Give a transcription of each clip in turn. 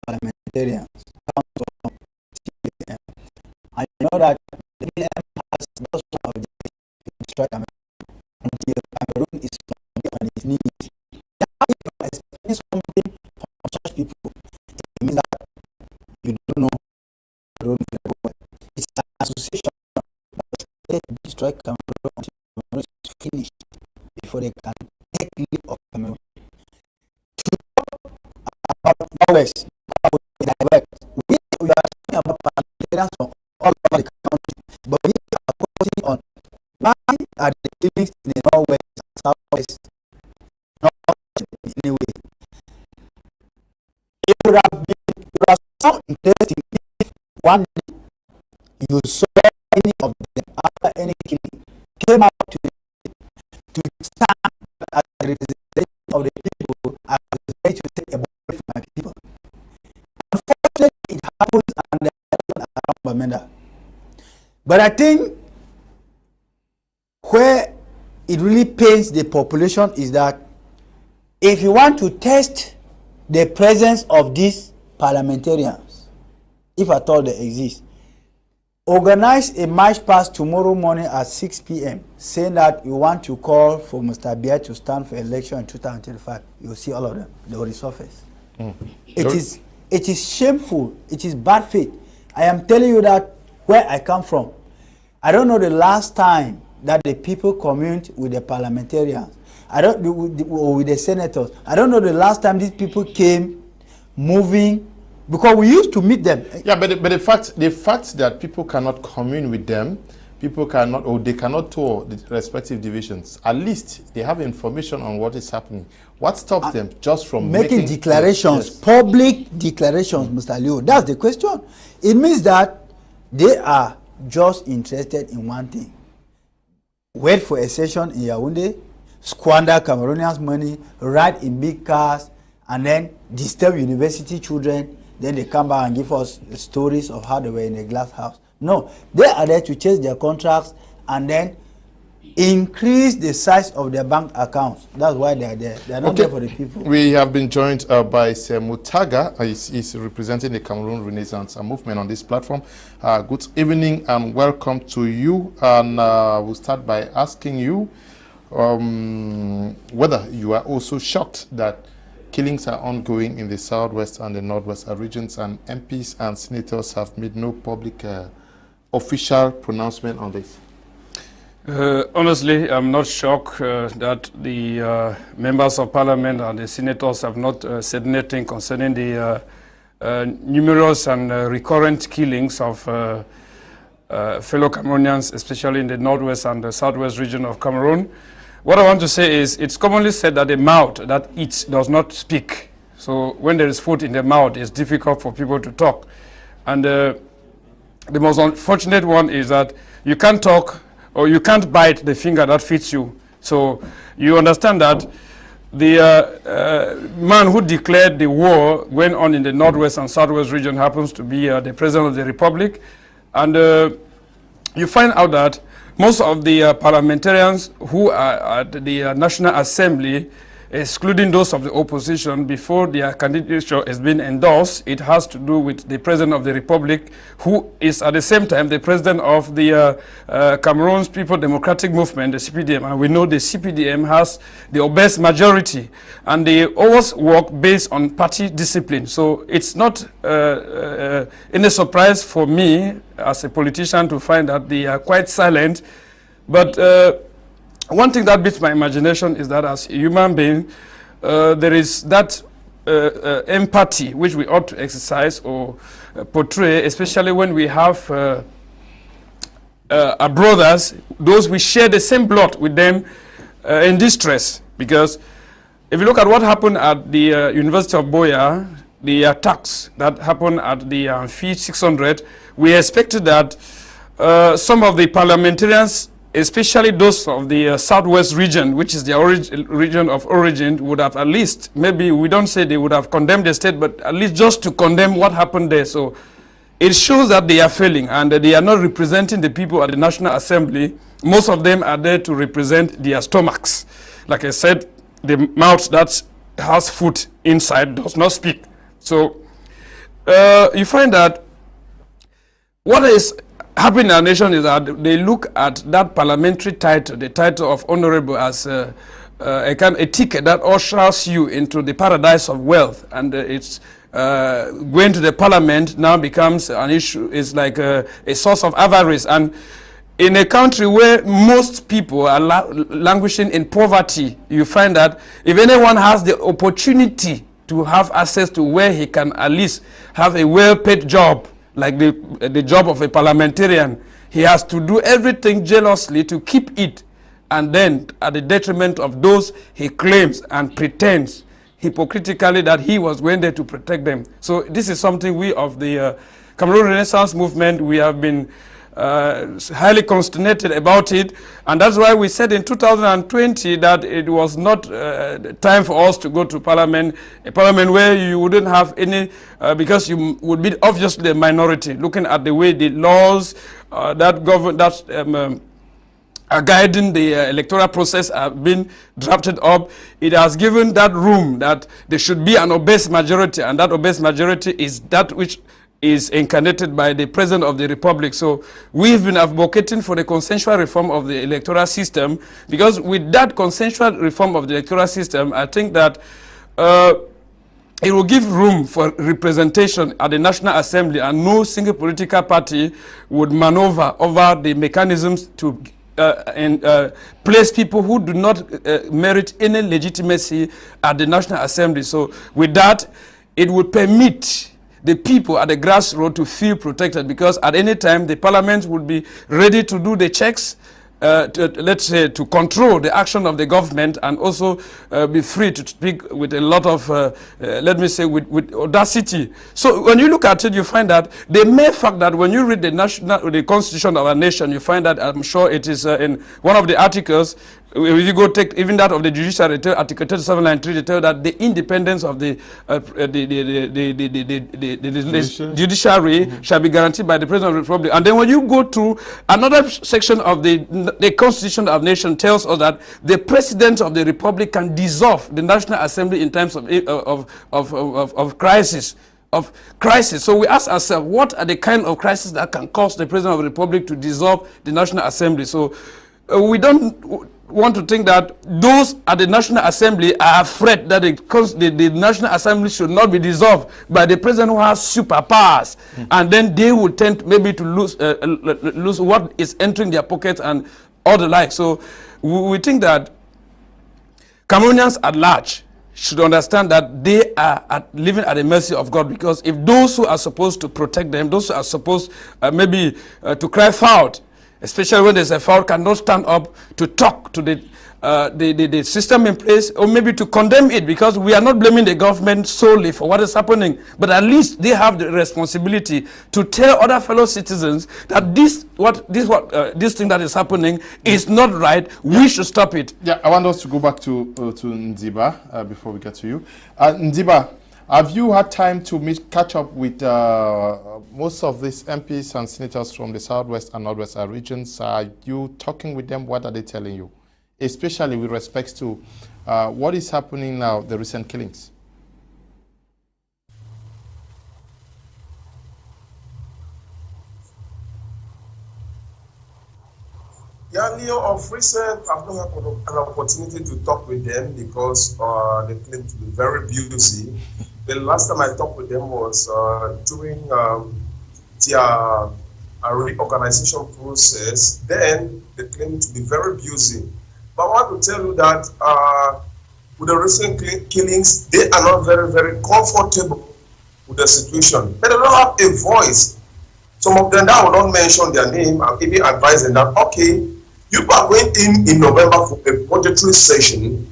parliamentarians come from CPDM. I know that the CPDM has those objectives to destroy Cameroon until Cameroon is on its knees. Now, if you are expecting something from such people, it means that you don't know Cameroon very well. It's an association that will destroy Cameroon until Cameroon is finished before they can take leave of Cameroon. To talk about Norwest, we are talking about parliamentarians from all over the country, but we are focusing on why are the killings in the Northwest and Southwest not in any way. It would have so interesting if one day you saw any of them after any killing came out to stand as a representative of the people as a way to take a bullet for my people. Unfortunately, it happens and around Bamenda. But I think where it really pains the population is that if you want to test the presence of these parliamentarians, if at all they exist, organize a march past tomorrow morning at 6 p.m. saying that you want to call for Mr. Biya to stand for election in 2025. You'll see all of them. They will resurface. It is shameful. It is bad faith. I am telling you that where I come from, I don't know the last time that the people communed with the parliamentarians. I don't with the senators. I don't know the last time these people came moving, because we used to meet them. Yeah, but the fact that people cannot commune with them, people cannot, or they cannot tour the respective divisions. At least they have information on what is happening. What stops them just from making declarations, public declarations, Mr. Leo? That's the question. It means that they are just interested in one thing: wait for a session in Yaoundé, squander Cameroonians' money, ride in big cars, and then disturb university children. Then they come back and give us stories of how they were in a glass house. No, they are there to chase their contracts and then increase the size of their bank accounts. That's why they are there. They are not there for the people. We have been joined by Sir Mutaga. He's representing the Cameroon Renaissance movement on this platform. Good evening and welcome to you. And we'll start by asking you whether you are also shocked that killings are ongoing in the southwest and the northwest regions, and MPs and senators have made no public official pronouncement on this. Honestly, I'm not shocked that the members of parliament and the senators have not said anything concerning the numerous and recurrent killings of fellow Cameroonians, especially in the northwest and the southwest region of Cameroon. What I want to say is, it's commonly said that the mouth that eats does not speak. So when there is food in the mouth, it's difficult for people to talk. And the most unfortunate one is that you can't talk or you can't bite the finger that feeds you. So you understand that the man who declared the war going on in the northwest and southwest region happens to be the president of the republic. And you find out that most of the parliamentarians who are at the National Assembly, excluding those of the opposition, before their candidature has been endorsed, it has to do with the President of the Republic, who is at the same time the President of the Cameroon's People Democratic Movement, the CPDM. And we know the CPDM has the obese majority, and they always work based on party discipline. So it's not any surprise for me as a politician to find that they are quite silent. But one thing that beats my imagination is that as a human being, there is that empathy which we ought to exercise or portray, especially when we have our brothers, those we share the same blood with them in distress. Because if you look at what happened at the University of Boya, the attacks that happened at the Amphi 600, we expected that some of the parliamentarians, especially those of the southwest region, which is the region of origin, would have at least, maybe we don't say they would have condemned the state, but at least just to condemn what happened there. So it shows that they are failing and that they are not representing the people at the National Assembly. Most of them are there to represent their stomachs. Like I said, the mouth that has food inside does not speak. So you find that what is happening in our nation is that they look at that parliamentary title, the title of honorable, as a ticket that ushers you into the paradise of wealth, and it's going to the parliament now becomes an issue. It's like a source of avarice. And in a country where most people are languishing in poverty, you find that if anyone has the opportunity to have access to where he can at least have a well-paid job, like the job of a parliamentarian, he has to do everything jealously to keep it, and then at the detriment of those he claims and pretends hypocritically that he was going there to protect them. So this is something we of the Cameroon Renaissance movement, we have been highly consternated about it, and that's why we said in 2020 that it was not time for us to go to parliament, a parliament where you wouldn't have any, because you would be obviously a minority, looking at the way the laws that govern, that are guiding the electoral process have been drafted up. It has given that room that there should be an obese majority, and that obese majority is that which is incarnated by the President of the Republic. So we've been advocating for the consensual reform of the electoral system, because with that consensual reform of the electoral system, I think that it will give room for representation at the National Assembly, and no single political party would maneuver over the mechanisms to place people who do not merit any legitimacy at the National Assembly. So with that, it would permit the people at the grassroots to feel protected, because at any time the parliament would be ready to do the checks, let's say, to control the action of the government, and also be free to speak with a lot of, let me say, with audacity. So when you look at it, you find that the mere fact that when you read the constitution of our nation, you find that, I'm sure it is in one of the articles, if you go take even that of the judiciary, Article 3793, they tell that the independence of the judiciary shall be guaranteed by the President of the Republic. And then when you go to another section of the Constitution of the nation, tells us that the President of the Republic can dissolve the National Assembly in times of crisis. So we ask ourselves, what are the kind of crises that can cause the President of the Republic to dissolve the National Assembly? So we don't want to think that those at the National Assembly are afraid that the National Assembly should not be dissolved by the President who has superpowers, and then they will tend maybe to lose what is entering their pockets and all the like. So we think that Cameroonians at large should understand that they are living at the mercy of God, because if those who are supposed to protect them, those who are supposed maybe to cry foul, especially when there's a foul, cannot stand up to talk to the system in place, or maybe to condemn it, because we are not blaming the government solely for what is happening, but at least they have the responsibility to tell other fellow citizens that this thing that is happening is not right. We should stop it. Yeah, I want us to go back to Ndiwm before we get to you. Ndiwm, have you had time to catch up with most of these MPs and senators from the Southwest and Northwest regions? Are you talking with them? What are they telling you? Especially with respect to what is happening now, the recent killings? Yeah, Leo, of recent, I've not had an opportunity to talk with them because they claim to be very busy. The last time I talked with them was during their reorganization process. Then they claim to be very busy. But I want to tell you that with the recent killings, they are not very, very comfortable with the situation. They don't have a voice. Some of them that will not mention their name, I'm even advising that, okay, you are going in November for a budgetary session,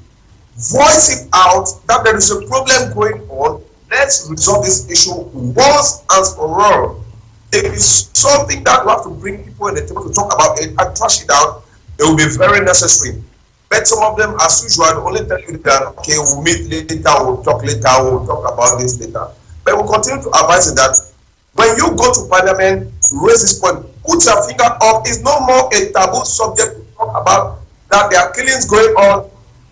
voice it out that there is a problem going on. Let's resolve this issue once and for all. If it's something that you have to bring people in the table to talk about it and trash it out, it will be very necessary. But some of them, as usual, only tell you that, okay, we'll meet later, we'll talk later, we'll talk about this later. But we'll continue to advise you that when you go to Parliament to raise this point, put your finger up. It's no more a taboo subject to talk about that there are killings going on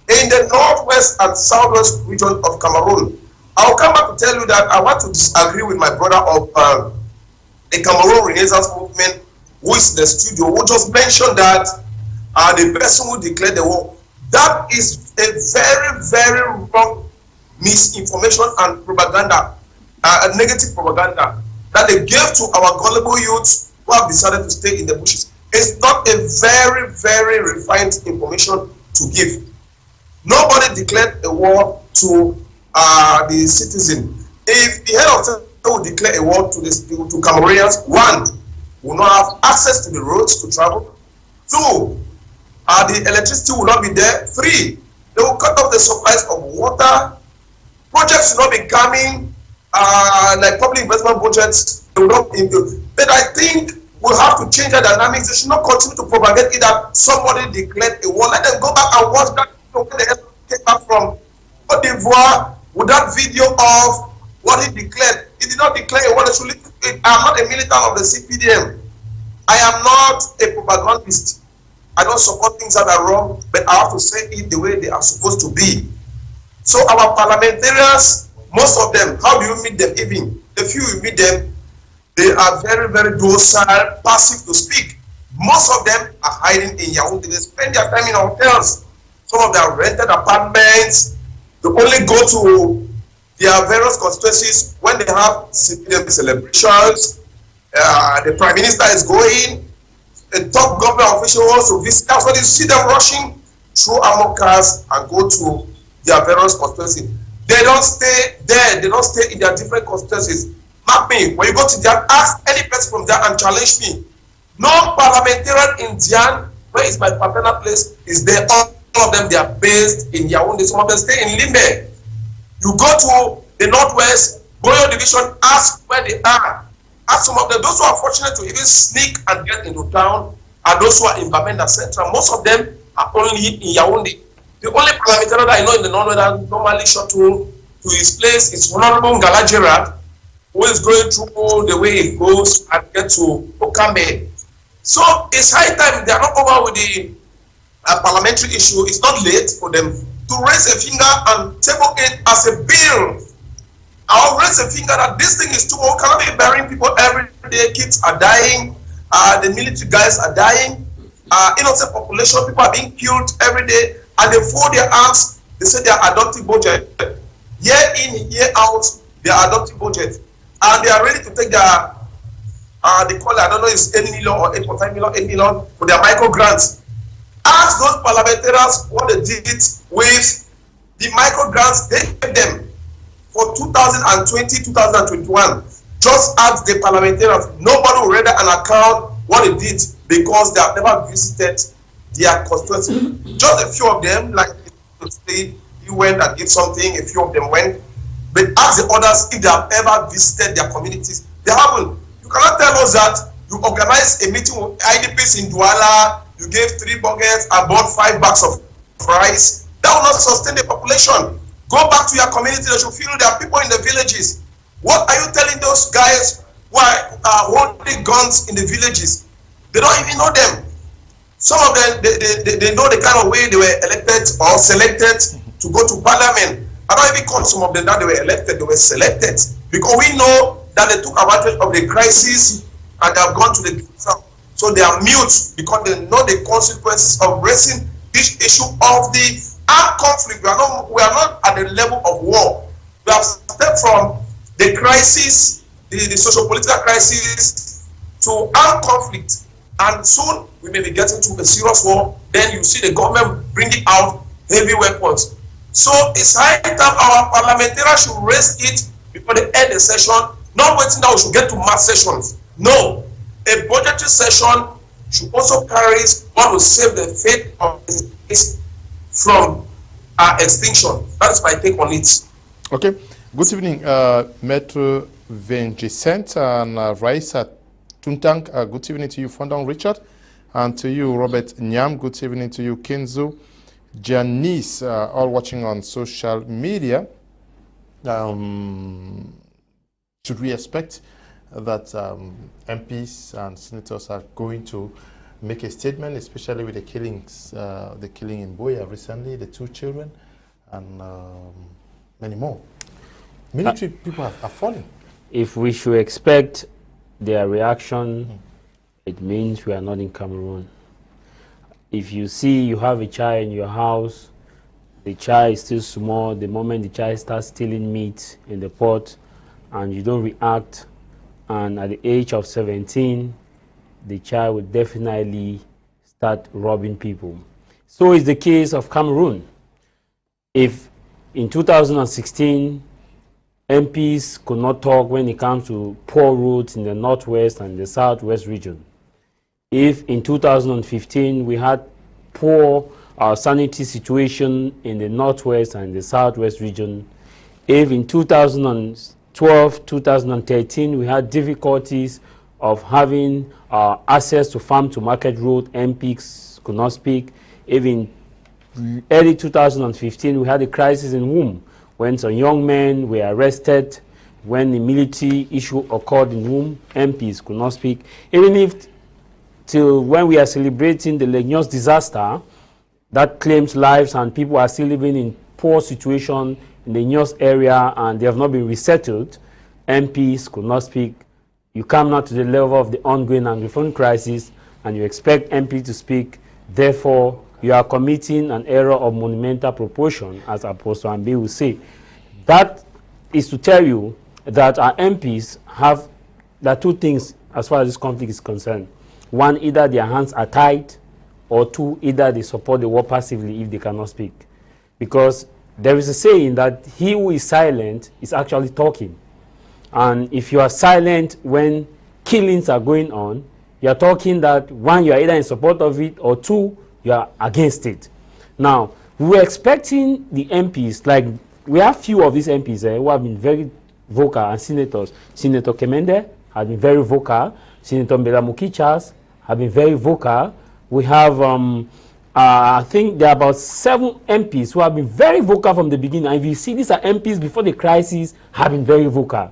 in the Northwest and Southwest region of Cameroon. I'll come back to tell you that I want to disagree with my brother of the Cameroon Renaissance Movement, who is in the studio, who just mentioned that the person who declared the war. That is a very, very wrong misinformation and propaganda, negative propaganda that they gave to our gullible youths who have decided to stay in the bushes. It's not a very, very refined information to give. Nobody declared a war to the citizen. If the head of state will declare a war to Cameroonians, one, will not have access to the roads to travel. Two, the electricity will not be there. Three, they will cut off the supplies of water. Projects will not be coming, like public investment budgets. They will not be. But I think we'll have to change the dynamics. They should not continue to propagate it that somebody declared a war. Let them go back and watch that. When they came back from Cote d'Ivoire with that video of what he declared. He did not declare a war. I am not a militant of the CPDM. I am not a propagandist. I don't support things that are wrong, but I have to say it the way they are supposed to be. So our parliamentarians, most of them, how do you meet them even? The few you meet them, they are very, very docile, passive to speak. Most of them are hiding in Yaoundé. They spend their time in hotels. Some of them are rented apartments. They only go to their various constituencies when they have CPDM celebrations. The Prime Minister is going. A top government official wants to visit. That's when you see them rushing through armored cars and go to their various constituencies. They don't stay there. They don't stay in their different constituencies. Mark me. When you go to there, ask any person from there and challenge me. No parliamentarian in Dian, where is my paternal place, is there. All of them, they are based in Yaoundé. Some of them stay in Limbe. You go to the Northwest, Boyo Division, ask where they are. Ask some of them. Those who are fortunate to even sneak and get into town are those who are in Bamenda Central. Most of them are only in Yaoundé. The only parliamentarian that I know in the Northwest that normally shuttle to his place is Honorable Ngala Gerard, who is going through the way it goes and get to Okambe. So it's high time they are not over with the parliamentary issue. It's not late for them to raise a finger and table it as a bill. I'll raise a finger that this thing is too old. Cannot be burying people every day. Kids are dying. The military guys are dying. Innocent population, people are being killed every day. And they fold their arms. They say they are adopting budget. Year in, year out, they are adopting budget. And they are ready to take their, they call it, I don't know, it's 8 million or 8.5 million, 8 million for their micro grants. Ask those parliamentarians what they did with the micro grants they gave them for 2020, 2021. Just ask the parliamentarians. Nobody will render an account what they did because they have never visited their constituency. Just a few of them, like you went and did something, a few of them went. But ask the others if they have ever visited their communities. They haven't. You cannot tell us that you organized a meeting with IDPs in Douala, you gave 3 buckets and bought 5 bags of rice. That will not sustain the population. Go back to your community. They should feel there are people in the villages. What are you telling those guys who are holding guns in the villages? They don't even know them. Some of them, they know the kind of way they were elected or selected to go to parliament. I don't even call some of them that they were elected, they were selected. Because we know that they took advantage of the crisis and they have gone to the south. So they are mute because they know the consequences of raising this issue of the armed conflict. We are not at the level of war. We have stepped from the crisis, the socio-political crisis, to armed conflict. And soon we may be getting to a serious war. Then you see the government bringing out heavy weapons. So it's high time our parliamentarians should raise it before they end the session, not waiting that we should get to mass sessions. No, a budgetary session should also carry what will save the fate of the state from extinction. That's my take on it. Okay. Good evening, Maître Vincent and Raisa Tuntang. Good evening to you, Fondant Richard, and to you, Robert Nyam. Good evening to you, Kenzo. Janice, all watching on social media. Should we expect that MPs and senators are going to make a statement, especially with the killings, the killing in Boya recently, the 2 children, and many more? Military people are falling. If we should expect their reaction, it means we are not in Cameroon. If you see you have a child in your house, the child is still small, the moment the child starts stealing meat in the pot and you don't react, and at the age of 17, the child will definitely start robbing people. So is the case of Cameroon. If in 2016, MPs could not talk when it comes to poor roads in the northwest and the southwest region, if in 2015 we had poor sanitary situation in the northwest and the southwest region, if in 2012, 2013 we had difficulties of having access to farm to market road, MPs could not speak, if in early 2015 we had a crisis in Ndiwm when some young men were arrested, when the military issue occurred in Ndiwm, MPs could not speak. Even if till when we are celebrating the Legnos disaster that claims lives and people are still living in poor situation in the Legnos area and they have not been resettled, MPs could not speak. You come now to the level of the ongoing Anglophone crisis and you expect MP to speak. Therefore, you are committing an error of monumental proportion, as Apostle Ambi will say. That is to tell you that our MPs have, there are two things as far as this conflict is concerned. One, either their hands are tied, or two, either they support the war passively if they cannot speak. Because there is a saying that he who is silent is actually talking. And if you are silent when killings are going on, you are talking that one, you are either in support of it, or two, you are against it. Now, we were expecting the MPs, like we have few of these MPs who have been very vocal, and senators. Senator Kemende has been very vocal. Senator Mbelamukichas have been very vocal. We have, I think there are about 7 MPs who have been very vocal from the beginning. And if you see, these are MPs before the crisis have been very vocal.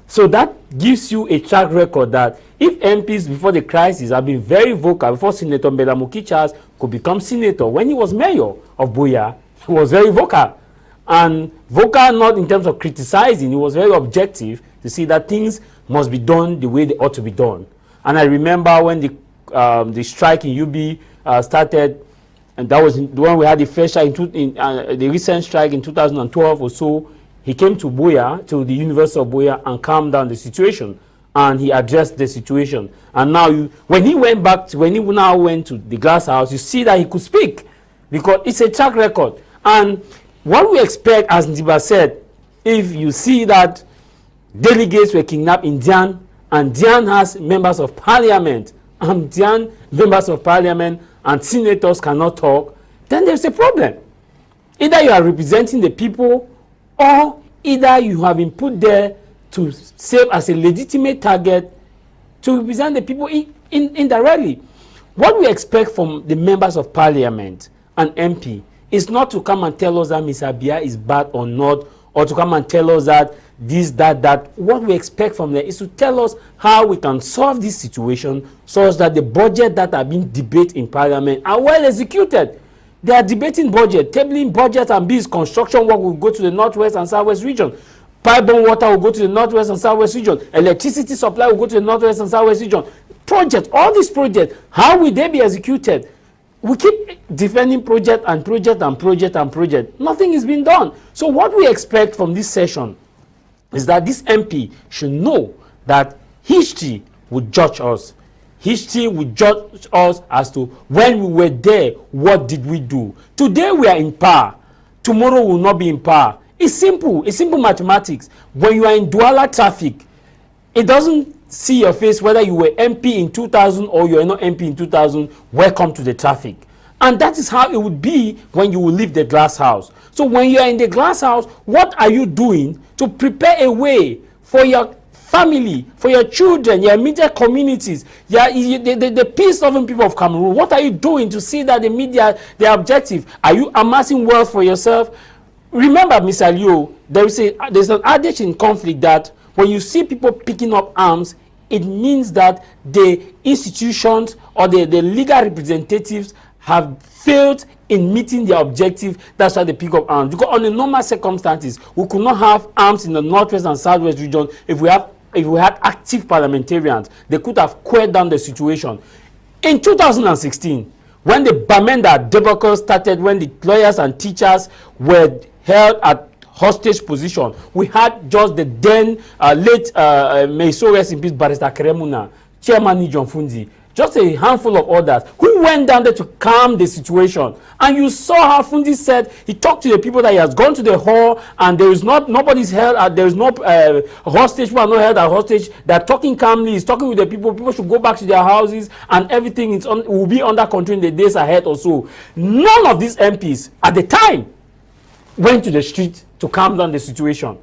So that gives you a track record that if MPs before the crisis have been very vocal, before Senator Mbelamukichas could become senator, when he was mayor of Buea, he was very vocal. And vocal not in terms of criticizing, he was very objective to see that things must be done the way they ought to be done. And I remember when the strike in UB started, and that was the one we had the first strike the recent strike in 2012 or so. He came to Buea, to the University of Buea, and calmed down the situation. And he addressed the situation. And now, when he now went to the glass house, you see that he could speak. Because it's a track record. And what we expect, as Ndiwm said, if you see that delegates were kidnapped in Ndiwm, and Ndiwm has members of parliament, and Ndiwm members of parliament and senators cannot talk, then there's a problem. Either you are representing the people, or either you have been put there to serve as a legitimate target to represent the people indirectly. What we expect from the members of parliament and MP is not to come and tell us that Mr. Abia is bad or not, or to come and tell us that this, that. What we expect from them is to tell us how we can solve this situation so that the budget that are being debated in parliament are well executed. They are debating budget, tabling budget and bills. Construction work will go to the northwest and southwest region. Pipeline water will go to the northwest and southwest region. Electricity supply will go to the northwest and southwest region. Project, all these projects, how will they be executed? We keep defending project and project and project and project. Nothing is being done. So what we expect from this session is that this MP should know that history will judge us. History will judge us as to when we were there, what did we do? Today we are in power. Tomorrow we will not be in power. It's simple. It's simple mathematics. When you are in Douala traffic, it doesn't see your face whether you were MP in 2000 or you are not MP in 2000. Welcome to the traffic. And that is how it would be when you will leave the glass house. So when you are in the glass house, what are you doing to prepare a way for your family, for your children, your immediate communities, the peace-loving people of Cameroon? What are you doing to see that they meet their objective? Are you amassing wealth for yourself? Remember, Mr. Leo, there's an adage in conflict that when you see people picking up arms, it means that the institutions or the legal representatives have failed in meeting their objective. That's why they pick up arms. Because under normal circumstances, we could not have arms in the northwest and southwest region if we had active parliamentarians. They could have quelled down the situation. In 2016, when the Bamenda debacle started, when the lawyers and teachers were held at hostage position, we had just the then late may so rest in peace Barrister Kremuna, Chairman Ndiwm Fundi, just a handful of others who went down there to calm the situation. And you saw how Fundi said he talked to the people, that he has gone to the hall and there is nobody's held, there is no hostage, people are not held at hostage. They're talking calmly, he's talking with the people, people should go back to their houses and everything will be under control in the days ahead or so. None of these MPs at the time went to the street to calm down the situation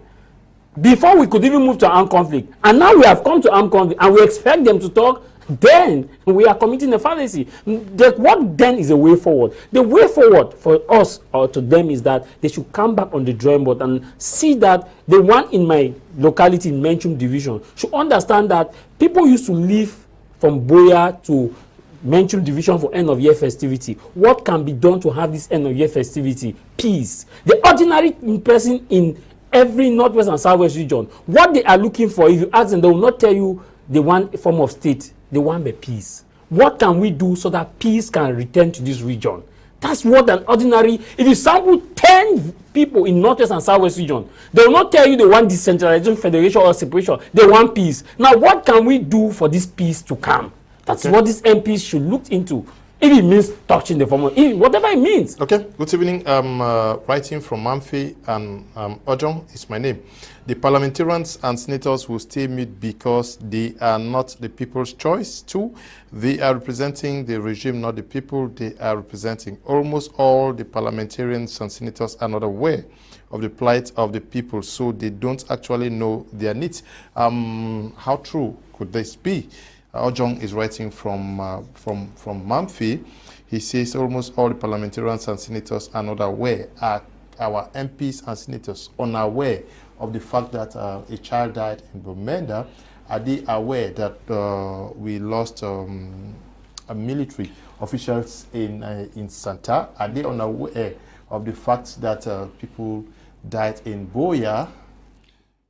before we could even move to armed conflict. And now we have come to armed conflict and we expect them to talk. Then we are committing a fallacy. What then is the way forward? The way forward for us or to them is that they should come back on the drawing board and see that the one in my locality, in Menchum division, should understand that people used to leave from Boya to Menchum division for end of year festivity. What can be done to have this end of year festivity? Peace. The ordinary person in every northwest and southwest region, what they are looking for, if you ask them, they will not tell you they want a form of state. They want the peace. What can we do so that peace can return to this region? That's what an ordinary, if you sample 10 people in northwest and southwest region, they will not tell you they want decentralization, federation, or separation. They want peace. Now, what can we do for this peace to come? That's what these MPs should look into. If it means touching the former, whatever it means. Okay, good evening. I'm writing from Mamfi, and Ojong is my name. The parliamentarians and senators will stay mute because they are not the people's choice. Two, they are representing the regime, not the people they are representing. Almost all the parliamentarians and senators are not aware of the plight of the people, so they don't actually know their needs. How true could this be? Ojong is writing from Mamfi. He says almost all the parliamentarians and senators are not aware. Are our MPs and senators unaware of the fact that a child died in Bamenda? Are they aware that we lost military officials in Santa? Are they unaware of the fact that people died in Boya?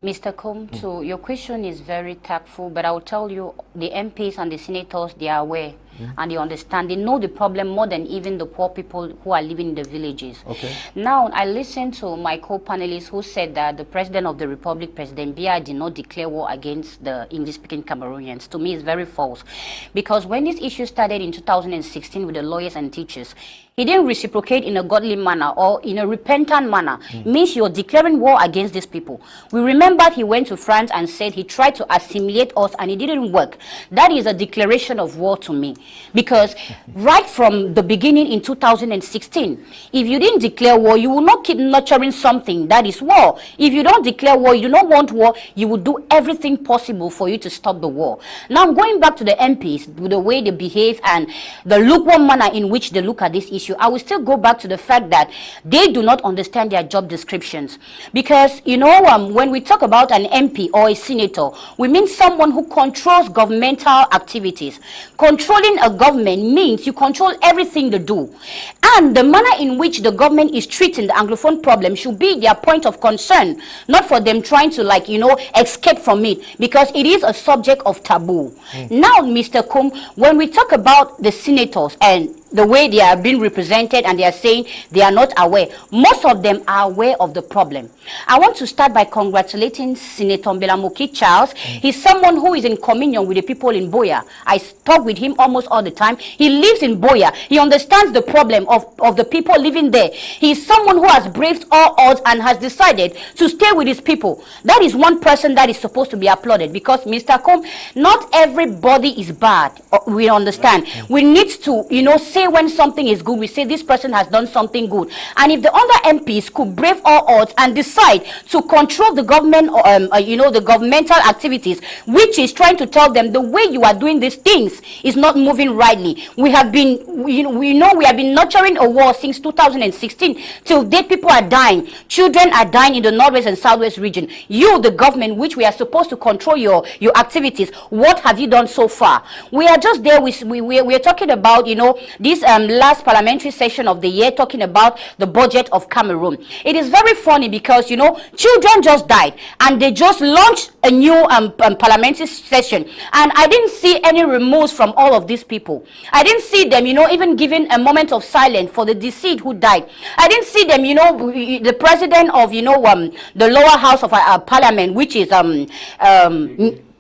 Mr. Kum, so your question is very tactful, but I will tell you the MPs and the senators, they are aware and they understand. They know the problem more than even the poor people who are living in the villages. Okay. Now, I listened to my co-panelists who said that the President of the Republic, President Biya, did not declare war against the English-speaking Cameroonians. To me, it's very false. Because when this issue started in 2016 with the lawyers and teachers, he didn't reciprocate in a godly manner or in a repentant manner. Means you're declaring war against these people. We remember he went to France and said he tried to assimilate us and it didn't work. That is a declaration of war to me. Because right from the beginning in 2016, if you didn't declare war, you will not keep nurturing something that is war. If you don't declare war, you don't want war, you will do everything possible for you to stop the war. Now, going back to the MPs, the way they behave and the lukewarm manner in which they look at this issue, I will still go back to the fact that they do not understand their job descriptions. Because, you know, when we talk about an MP or a senator, we mean someone who controls governmental activities. Controlling a government means you control everything they do. And the manner in which the government is treating the Anglophone problem should be their point of concern, not for them trying to, like, you know, escape from it, because it is a subject of taboo. Now, Mr. Kum, when we talk about the senators and the way they are being represented and they are saying they are not aware, most of them are aware of the problem. I want to start by congratulating Senator Mbelamoki Charles. He's someone who is in communion with the people in Boya. I talk with him almost all the time. He lives in Boya. He understands the problem of the people living there. He's someone who has braved all odds and has decided to stay with his people. That is one person that is supposed to be applauded, because, Mr. Kum, not everybody is bad. We understand. We need to, you know, say when something is good, we say this person has done something good. And if the other MPs could brave all odds and decide to control the government, you know, the governmental activities, which is trying to tell them the way you are doing these things is not moving rightly. We have been, we have been nurturing a war since 2016 till date. People are dying. Children are dying in the northwest and southwest region. You, the government, which we are supposed to control your activities, what have you done so far? We are just there. We are talking about, you know, this this last parliamentary session of the year, talking about the budget of Cameroon. It is very funny because, you know, children just died and they just launched a new parliamentary session, and I didn't see any remorse from all of these people. I didn't see them, you know, even giving a moment of silence for the deceased who died. I didn't see them, you know, the president of, you know, the lower house of parliament, which is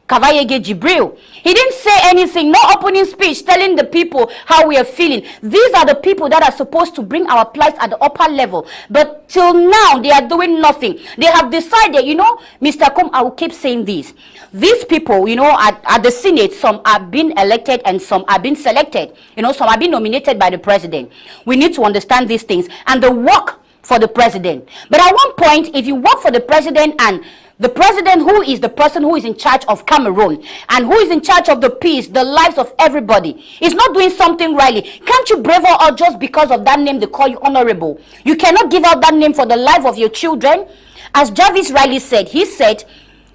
Kavayege Jibril. He didn't say anything, no opening speech telling the people how we are feeling. These are the people that are supposed to bring our plight at the upper level. But till now, they are doing nothing. They have decided, you know, Mr. Kum, I will keep saying this. These people, you know, at the Senate, some are being elected and some are being selected. You know, some are being nominated by the president. We need to understand these things. And the work for the president. But at one point, if you work for the president and the president, who is the person who is in charge of Cameroon and who is in charge of the peace, the lives of everybody, is not doing something rightly, can't you brave her out just because of that name they call you honorable? You cannot give out that name for the life of your children. As Jarvis rightly said, he said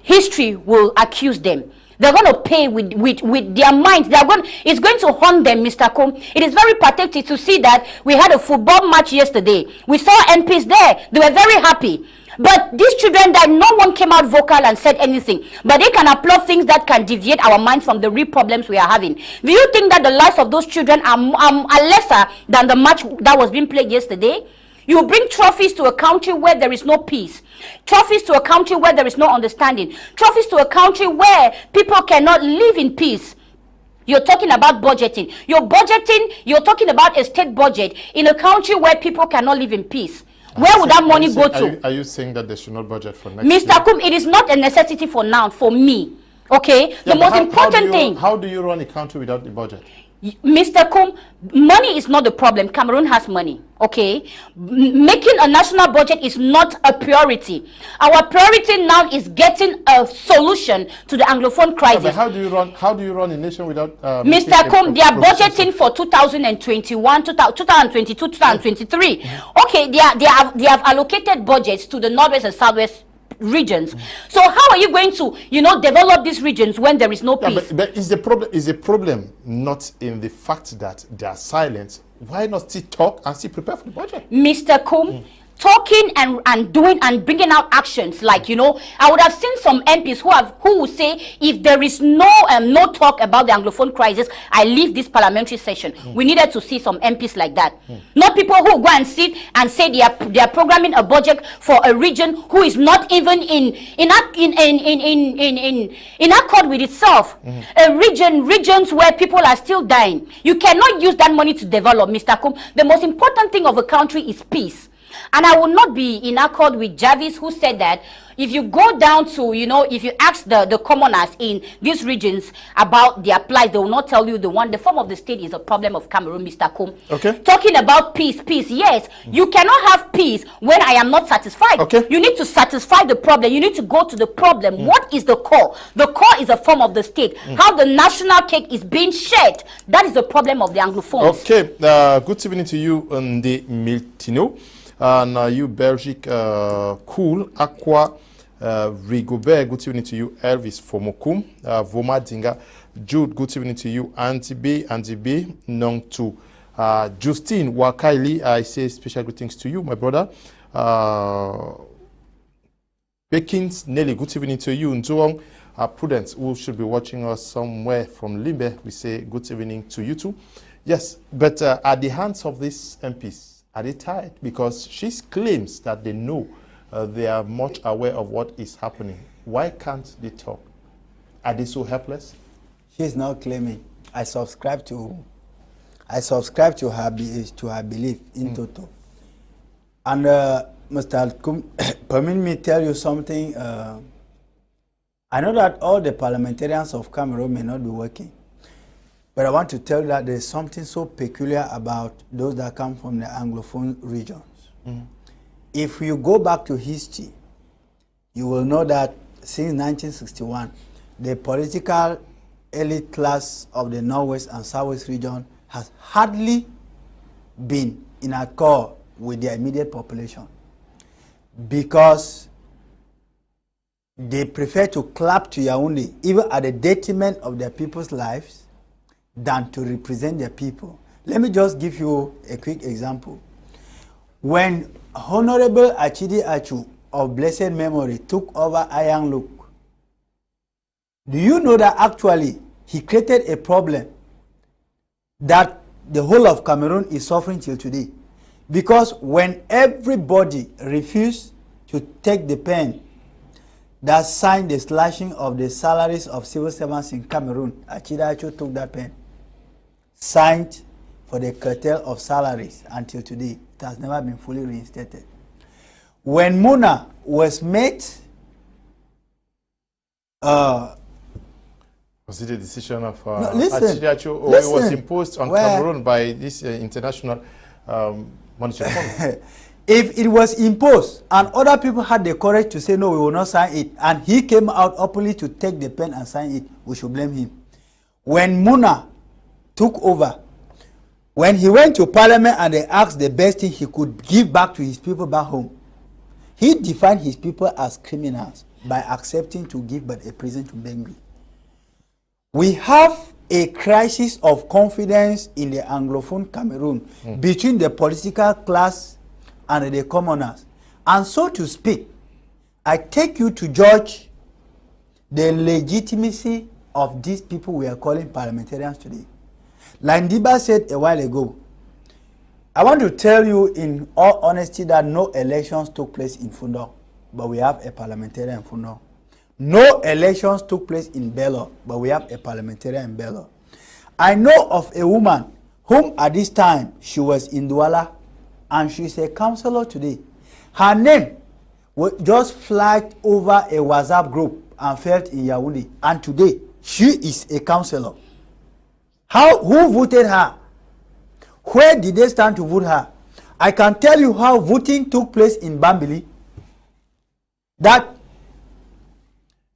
history will accuse them. They're going to pay with their minds. It's going to haunt them, Mr. Kum. It is very pathetic to see that we had a football match yesterday. We saw MPs there. They were very happy. But these children died, no one came out vocal and said anything. But they can applaud things that can deviate our minds from the real problems we are having. Do you think that the lives of those children are lesser than the match that was being played yesterday? You bring trophies to a country where there is no peace. Trophies to a country where there is no understanding. Trophies to a country where people cannot live in peace. You're talking about budgeting. You're talking about a state budget in a country where people cannot live in peace. Where would that money go to? Are you saying that they should not budget for next year? Mr. Kum, it is not a necessity for now, for me. Okay? Yeah, the most important thing. How do you run a country without the budget? Mr. Kum, money is not the problem. Cameroon has money, okay? Making a national budget is not a priority. Our priority now is getting a solution to the Anglophone crisis. Yeah, but how do you run a nation without Mr. Kum, they are budgeting for 2021, 2022, 2023. Okay, they have allocated budgets to the northwest and southwest regions. So how are you going to, you know, develop these regions when there is no peace? But is the problem not in the fact that they are silent? Why not still talk and still prepare for the budget? Mr. Kum, talking and doing and bringing out actions, like, you know, I would have seen some MPs who would say, if there is no talk about the Anglophone crisis, I leave this parliamentary session. We needed to see some MPs like that. Not people who go and sit and say they are programming a budget for a region who is not even in accord with itself. Regions where people are still dying. You cannot use that money to develop, Mr. Kum. The most important thing of a country is peace. And I will not be in accord with Jarvis, who said that if you go down to, you know, if you ask the commoners in these regions about their plight, they will not tell you the form of the state is a problem of Cameroon, Mr. Kum. Okay. Talking about peace, yes. You cannot have peace when I am not satisfied. Okay. You need to satisfy the problem. You need to go to the problem. What is the core? The core is a form of the state. How the national cake is being shared. That is the problem of the Anglophones. Okay. Good evening to you, Ndi Miltino. And you, Belgique, Cool, Aqua, Rigobert, good evening to you, Elvis Fomokum, Voma Dinga, Jude, good evening to you, Andy B, Nong to Justine Wakaili, I say special greetings to you, my brother. Bekins Nelly, good evening to you, Nzuong, Prudence, who should be watching us somewhere from Limbe, we say good evening to you too. Yes, but at the hands of these MPs, are they tired? Because she claims that they know, they are much aware of what is happening. Why can't they talk? Are they so helpless? She's not claiming. I subscribe to her belief in total. And Mr. Kum, permit me tell you something. I know that all the parliamentarians of Cameroon may not be working. But I want to tell you that there's something so peculiar about those that come from the Anglophone regions. If you go back to history, you will know that since 1961, the political elite class of the Northwest and Southwest region has hardly been in accord with their immediate population, because they prefer to clap to Yaoundé, even at the detriment of their people's lives, than to represent their people. Let me just give you a quick example. When Honorable Achidi Achu of blessed memory took over Iron Look, do you know that actually he created a problem that the whole of Cameroon is suffering till today? Because when everybody refused to take the pen that signed the slashing of the salaries of civil servants in Cameroon, Achidi Achu took that pen, signed for the curtail of salaries until today. It has never been fully reinstated. When Muna was made, was it a decision of no, listen, Achidi Achu, or it was imposed on Cameroon by this international monetary fund? If it was imposed and other people had the courage to say no, we will not sign it, and he came out openly to take the pen and sign it, we should blame him. When Muna took over, when he went to parliament and they asked the best thing he could give back to his people back home, he defined his people as criminals by accepting to give but a prison to Bengui. We have a crisis of confidence in the Anglophone Cameroon between the political class and the commoners. And so to speak, I take you to judge the legitimacy of these people we are calling parliamentarians today. Like Ndiwm said a while ago, I want to tell you in all honesty that no elections took place in Fundo, but we have a parliamentarian in Fundo. No elections took place in Bello, but we have a parliamentarian in Bello. I know of a woman whom at this time she was in Douala, and she's a councillor today. Her name just flagged over a WhatsApp group and felt in Yaoundé, and today she is a councillor. Who voted her? Where did they stand to vote her? I can tell you how voting took place in Bambili. That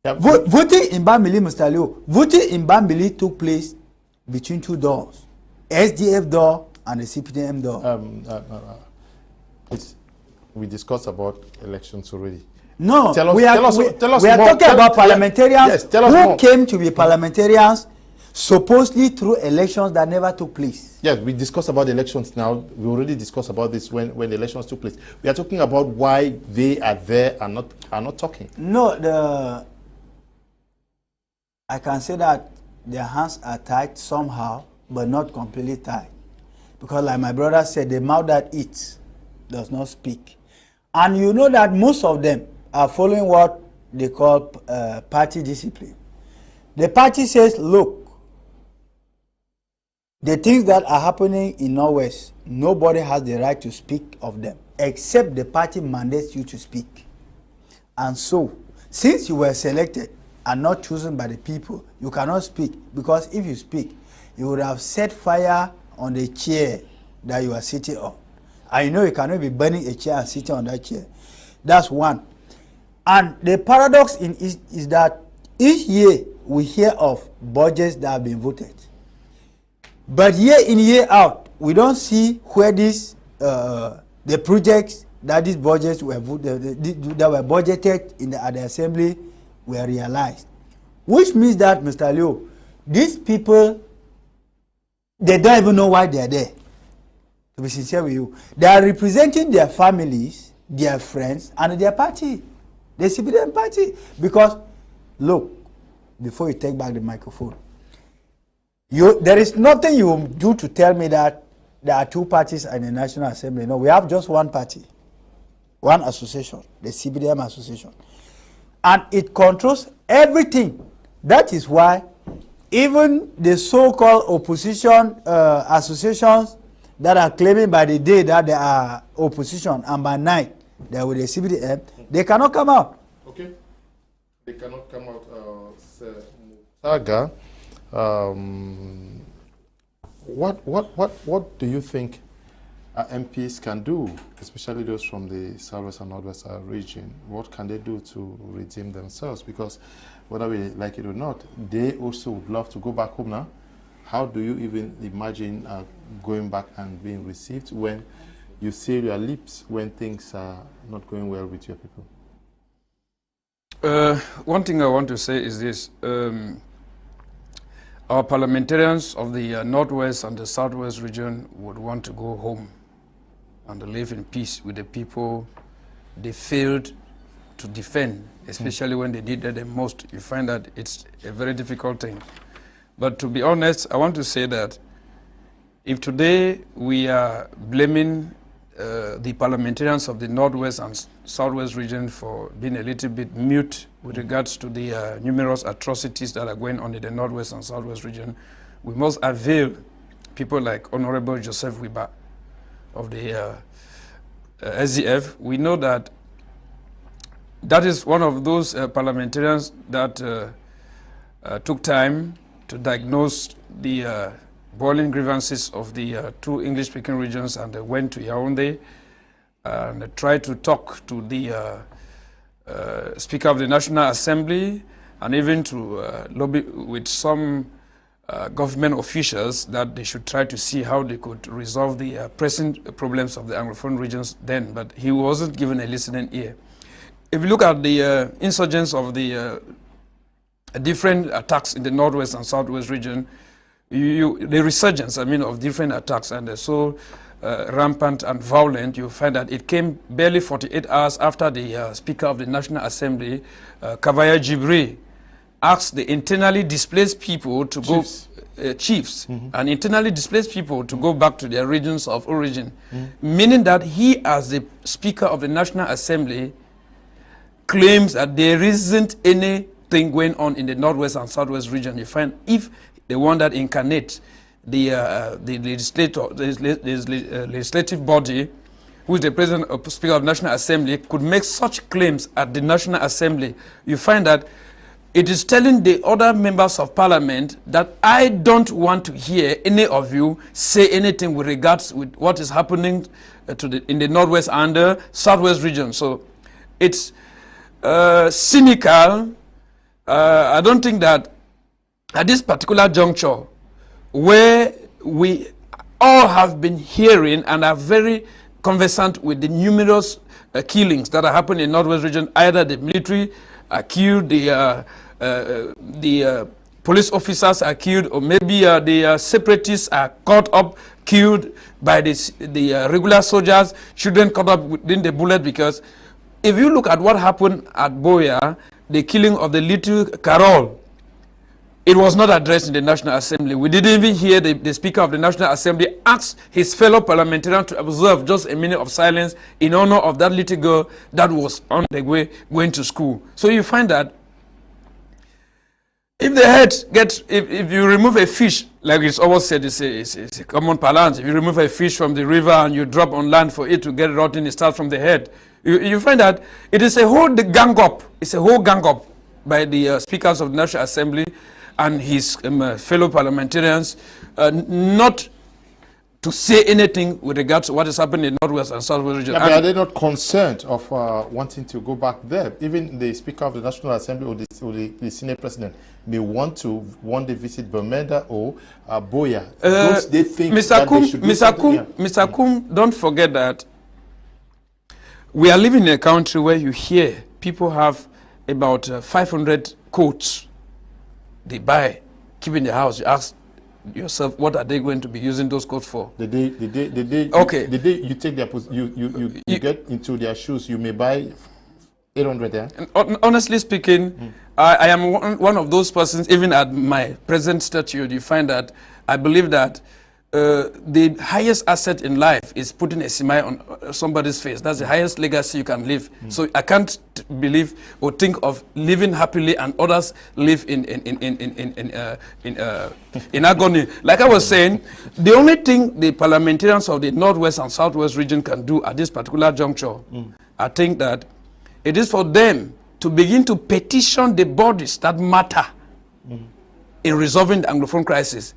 voting in Bambili, Mr. Leo, voting in Bambili took place between two doors, SDF door and the CPDM door. We discussed about elections already. No, tell us we are talking about parliamentarians who came to be parliamentarians supposedly through elections that never took place. Yes, we discussed about elections now. We already discussed about this when the elections took place. We are talking about why they are there and not talking. No, I can say that their hands are tied somehow, but not completely tied. Because like my brother said, the mouth that eats does not speak. And you know that most of them are following what they call party discipline. The party says, look, the things that are happening in Northwest, nobody has the right to speak of them, except the party mandates you to speak. And so, since you were selected and not chosen by the people, you cannot speak, because if you speak, you would have set fire on the chair that you are sitting on. I know you cannot be burning a chair and sitting on that chair. That's one. And the paradox is that each year we hear of budgets that have been voted. But year in, year out, we don't see where these the projects that these budgets were that were budgeted at the assembly were realized. Which means that, Mr. Leo, these people, they don't even know why they are there. To be sincere with you, they are representing their families, their friends, and their party, the CPDM party. Because, look, before you take back the microphone, there is nothing you will do to tell me that there are two parties in the National Assembly. No, we have just one party, one association, the CPDM association. And it controls everything. That is why even the so-called opposition associations that are claiming by the day that they are opposition and by night they are with the CPDM, they cannot come out. Okay. They cannot come out. Saga, what do you think MPs can do, especially those from the Southwest and Northwest region? What can they do to redeem themselves? Because whether we like it or not, they also would love to go back home now. How do you even imagine going back and being received when you seal your lips when things are not going well with your people? One thing I want to say is this. our parliamentarians of the Northwest and the Southwest region would want to go home and live in peace with the people they failed to defend, especially when they needed them most. You find that it's a very difficult thing. But to be honest, I want to say that if today we are blaming the parliamentarians of the Northwest and Southwest region for being a little bit mute with regards to the numerous atrocities that are going on in the Northwest and Southwest region, we must avail people like Honorable Joseph Wiba of the SDF. We know that that is one of those parliamentarians that took time to diagnose the boiling grievances of the two English-speaking regions, and went to Yaoundé and tried to talk to the Speaker of the National Assembly, and even to lobby with some government officials that they should try to see how they could resolve the pressing problems of the Anglophone regions then, but he wasn't given a listening ear. If you look at the insurgents of the different attacks in the Northwest and Southwest region, the resurgence, of different attacks, and they're so rampant and violent, you find that it came barely 48 hours after the Speaker of the National Assembly, Kavaya Jibri, asked the internally displaced people to chiefs, and internally displaced people to go back to their regions of origin, meaning that he, as the Speaker of the National Assembly, claims that there isn't anything going on in the Northwest and Southwest region. You find if the one that incarnates the legislative body, who is the President or Speaker of the National Assembly, could make such claims at the National Assembly, you find that it is telling the other members of Parliament that I don't want to hear any of you say anything with regards with what is happening in the Northwest and the Southwest region. So it's cynical. I don't think that at this particular juncture, where we all have been hearing and are very conversant with the numerous killings that are happening in the Northwest region, either the military are killed, the police officers are killed, or maybe the separatists are caught up, killed by the regular soldiers, children caught up within the bullet. Because if you look at what happened at Boya, the killing of the little Carol, it was not addressed in the National Assembly. We didn't even hear the Speaker of the National Assembly ask his fellow parliamentarian to observe just a minute of silence in honor of that little girl that was on the way going to school. So you find that if the head if you remove a fish, like it's always said, it's a common parlance, if you remove a fish from the river and you drop on land for it to get rotten, it starts from the head. You find that it is a whole gang up. It's a whole gang up by the speakers of the National Assembly and his fellow parliamentarians, not to say anything with regards to what is happening in the Northwest and Southwest region. Yeah, but are they not concerned of wanting to go back there? Even the Speaker of the National Assembly or the Senate President may want to one day visit Bermuda or Boya. Don't they think that they should do Mr. Kum, don't forget that we are living in a country where you hear people have about 500 coats they buy, keep in the house. You ask yourself, what are they going to be using those coats for? The day you take their you get into their shoes, you may buy 800. Yeah. And honestly speaking, I am one of those persons. Even at my present stature, you find that I believe that the highest asset in life is putting a smile on somebody's face. That's the highest legacy you can leave. So I can't believe or think of living happily and others live in agony. Like I was saying, the only thing the parliamentarians of the Northwest and Southwest region can do at this particular juncture, I think that it is for them to begin to petition the bodies that matter in resolving the Anglophone crisis.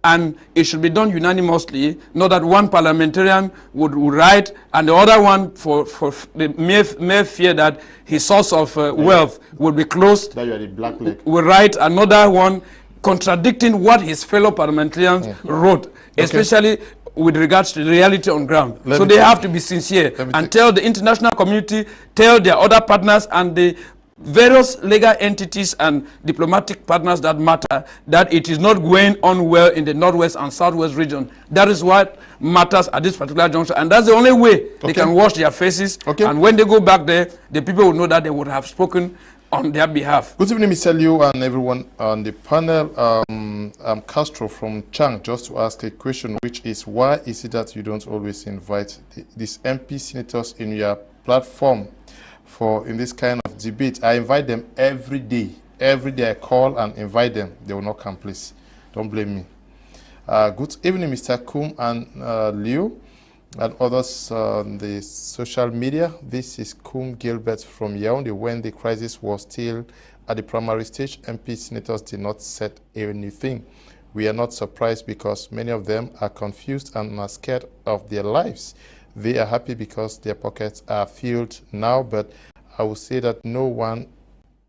And it should be done unanimously, not that one parliamentarian would write and the other one, for the mere fear that his source of wealth would be closed, that you are the black leg, will write another one contradicting what his fellow parliamentarians wrote, especially with regards to the reality on ground. So they have to be sincere and tell the international community, tell their other partners and the various legal entities and diplomatic partners that matter, that it is not going on well in the northwest and southwest region. That is what matters at this particular juncture, and that's the only way they can wash their faces. And when they go back there, the people will know that they would have spoken on their behalf. Good evening, Mr. Liu and everyone on the panel. Castro from Chang, just to ask a question, which is, why is it that you don't always invite these MP senators in your platform for in this kind of debate? I invite them every day. Every day I call and invite them. They will not come, please. Don't blame me. Good evening, Mr. Kum and Liu and others on the social media. This is Kum Gilbert from Yaoundé. When the crisis was still at the primary stage, MP senators did not set anything. We are not surprised because many of them are confused and are scared of their lives. They are happy because their pockets are filled now, but I will say that no one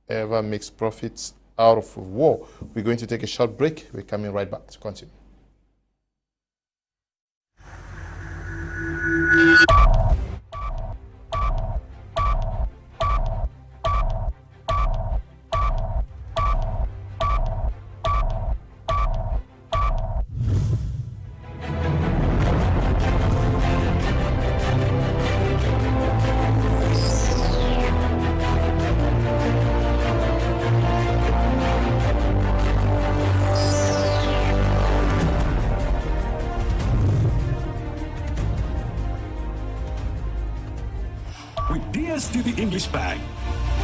ever makes profits out of war. We're going to take a short break. We're coming right back to continue. DSTV English Bag.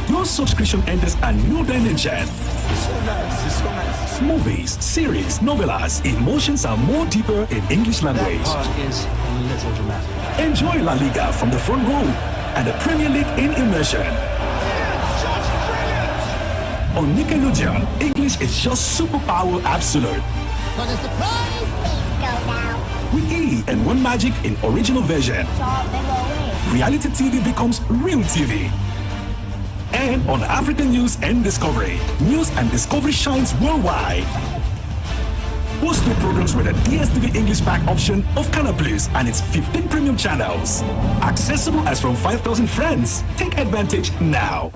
Your subscription enters a new dimension. It's so nice. It's so nice. Movies, series, novellas, emotions are more deeper in English language. That part is a little dramatic. Enjoy La Liga from the front row and the Premier League in immersion. On Nickelodeon, English is just superpower absolute. For the surprise, please go now. With E and One Magic in original version. Reality TV becomes real TV. And on African News and Discovery, News and Discovery shines worldwide. Post new programs with a DSTV English Pack option of Color Plus and its 15 premium channels. Accessible as from 5,000 friends. Take advantage now.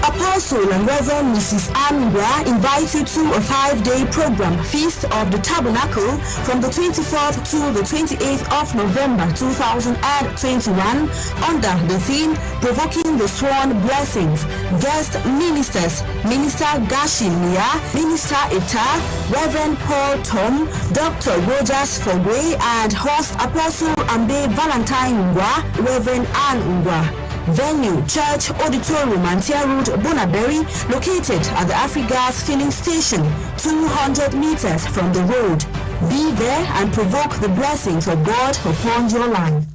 Apostle and Reverend Mrs. Angwa invite you to a 5-day program, Feast of the Tabernacle, from the 24th to the 28th of November 2021, under the theme, Provoking the Sworn Blessings. Guest ministers, Minister Gashin Mia, Minister Ita, Reverend Paul Tom, Dr. Rogers Fogwe, and host Apostle Ambe Valentine Ngwa, Reverend Ann Ngwa. Venue, Church Auditorium, Antia Road, Bonaberry, located at the Afrigas filling station, 200 meters from the road. Be there and provoke the blessings of God upon your life.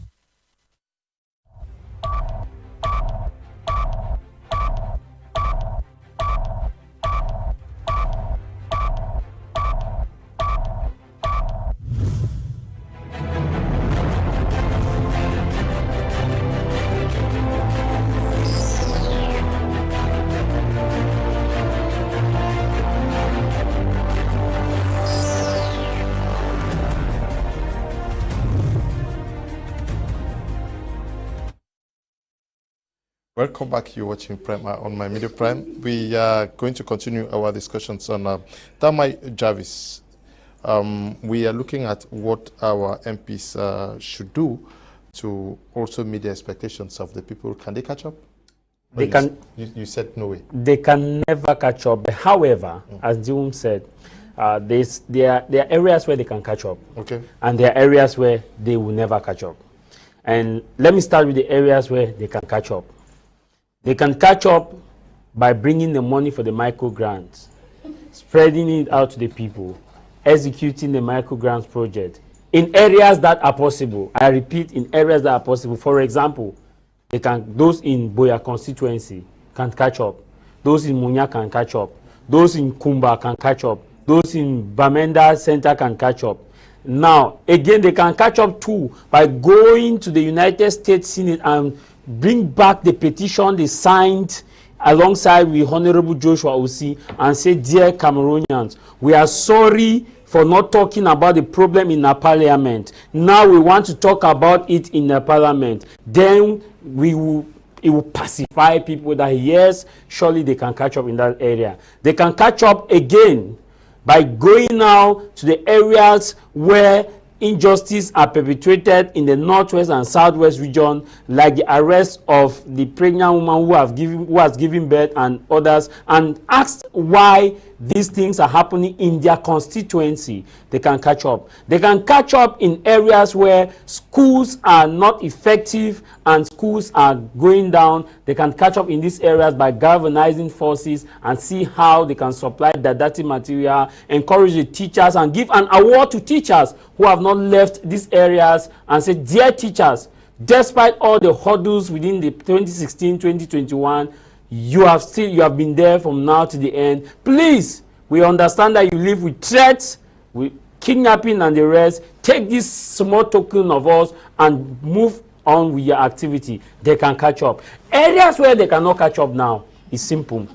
Welcome back. You're watching Prime on My Media Prime. We are going to continue our discussions on Jarvis. We are looking at what our MPs should do to also meet the expectations of the people. Can they catch up? They can. You said no way. They can never catch up. However, as Ndiwm said, there are areas where they can catch up. Okay. And there are areas where they will never catch up. And let me start with the areas where they can catch up. They can catch up by bringing the money for the micro grants, spreading it out to the people, executing the micro grants project in areas that are possible. I repeat, in areas that are possible. For example, those in Boya constituency can catch up. Those in Munya can catch up. Those in Kumba can catch up. Those in Bamenda Center can catch up. Now, again, they can catch up too by going to the United States Senate and bring back the petition they signed alongside with Honorable Joshua Osi and say, dear Cameroonians, we are sorry for not talking about the problem in our parliament. Now we want to talk about it in the parliament. Then it will pacify people that yes, surely they can catch up in that area. They can catch up again by going now to the areas where injustice are perpetrated in the northwest and southwest region, like the arrest of the pregnant woman who has given birth and others, and asked why these things are happening in their constituency. They can catch up. They can catch up in areas where schools are not effective and schools are going down. They can catch up in these areas by galvanizing forces and see how they can supply didactic material, encourage the teachers, and give an award to teachers who have not left these areas and say, dear teachers, despite all the hurdles within the 2016-2021, you have been there from now to the end. Please, we understand that you live with threats, with kidnapping and the rest. Take this small token of us and move on with your activity. They can catch up. Areas where they cannot catch up now is simple.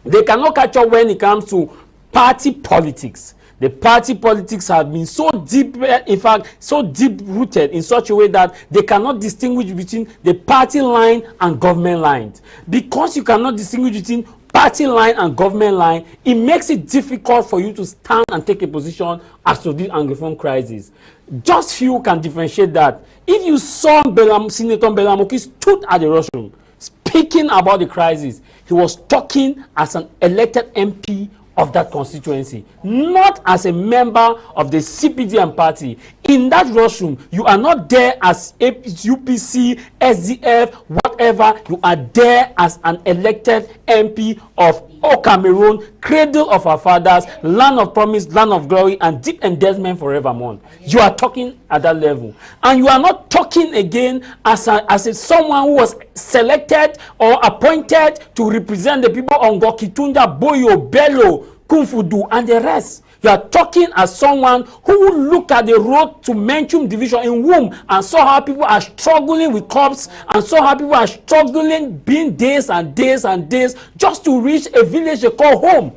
They cannot catch up when it comes to party politics. The party politics have been so deep, in fact, so deep-rooted in such a way that they cannot distinguish between the party line and government lines. Because you cannot distinguish between party line and government line, it makes it difficult for you to stand and take a position as to the Anglophone crisis. Just few can differentiate that. If you saw Senator Belamoki stood at the restroom speaking about the crisis, he was talking as an elected MP of that constituency, not as a member of the CPDM party. In that restroom, you are not there as UPC, SDF, whatever. You are there as an elected MP of Cameroon, cradle of our fathers, land of promise, land of glory, and deep endowment forevermore. You are talking at that level. And you are not talking again as someone who was selected or appointed to represent the people on Ngokitunda, Boyo, Bello, Kumfudu, and the rest. You are talking as someone who looked at the road to Menchum division in Womb and saw how people are struggling with cops and saw how people are struggling being days and days and days just to reach a village they call home.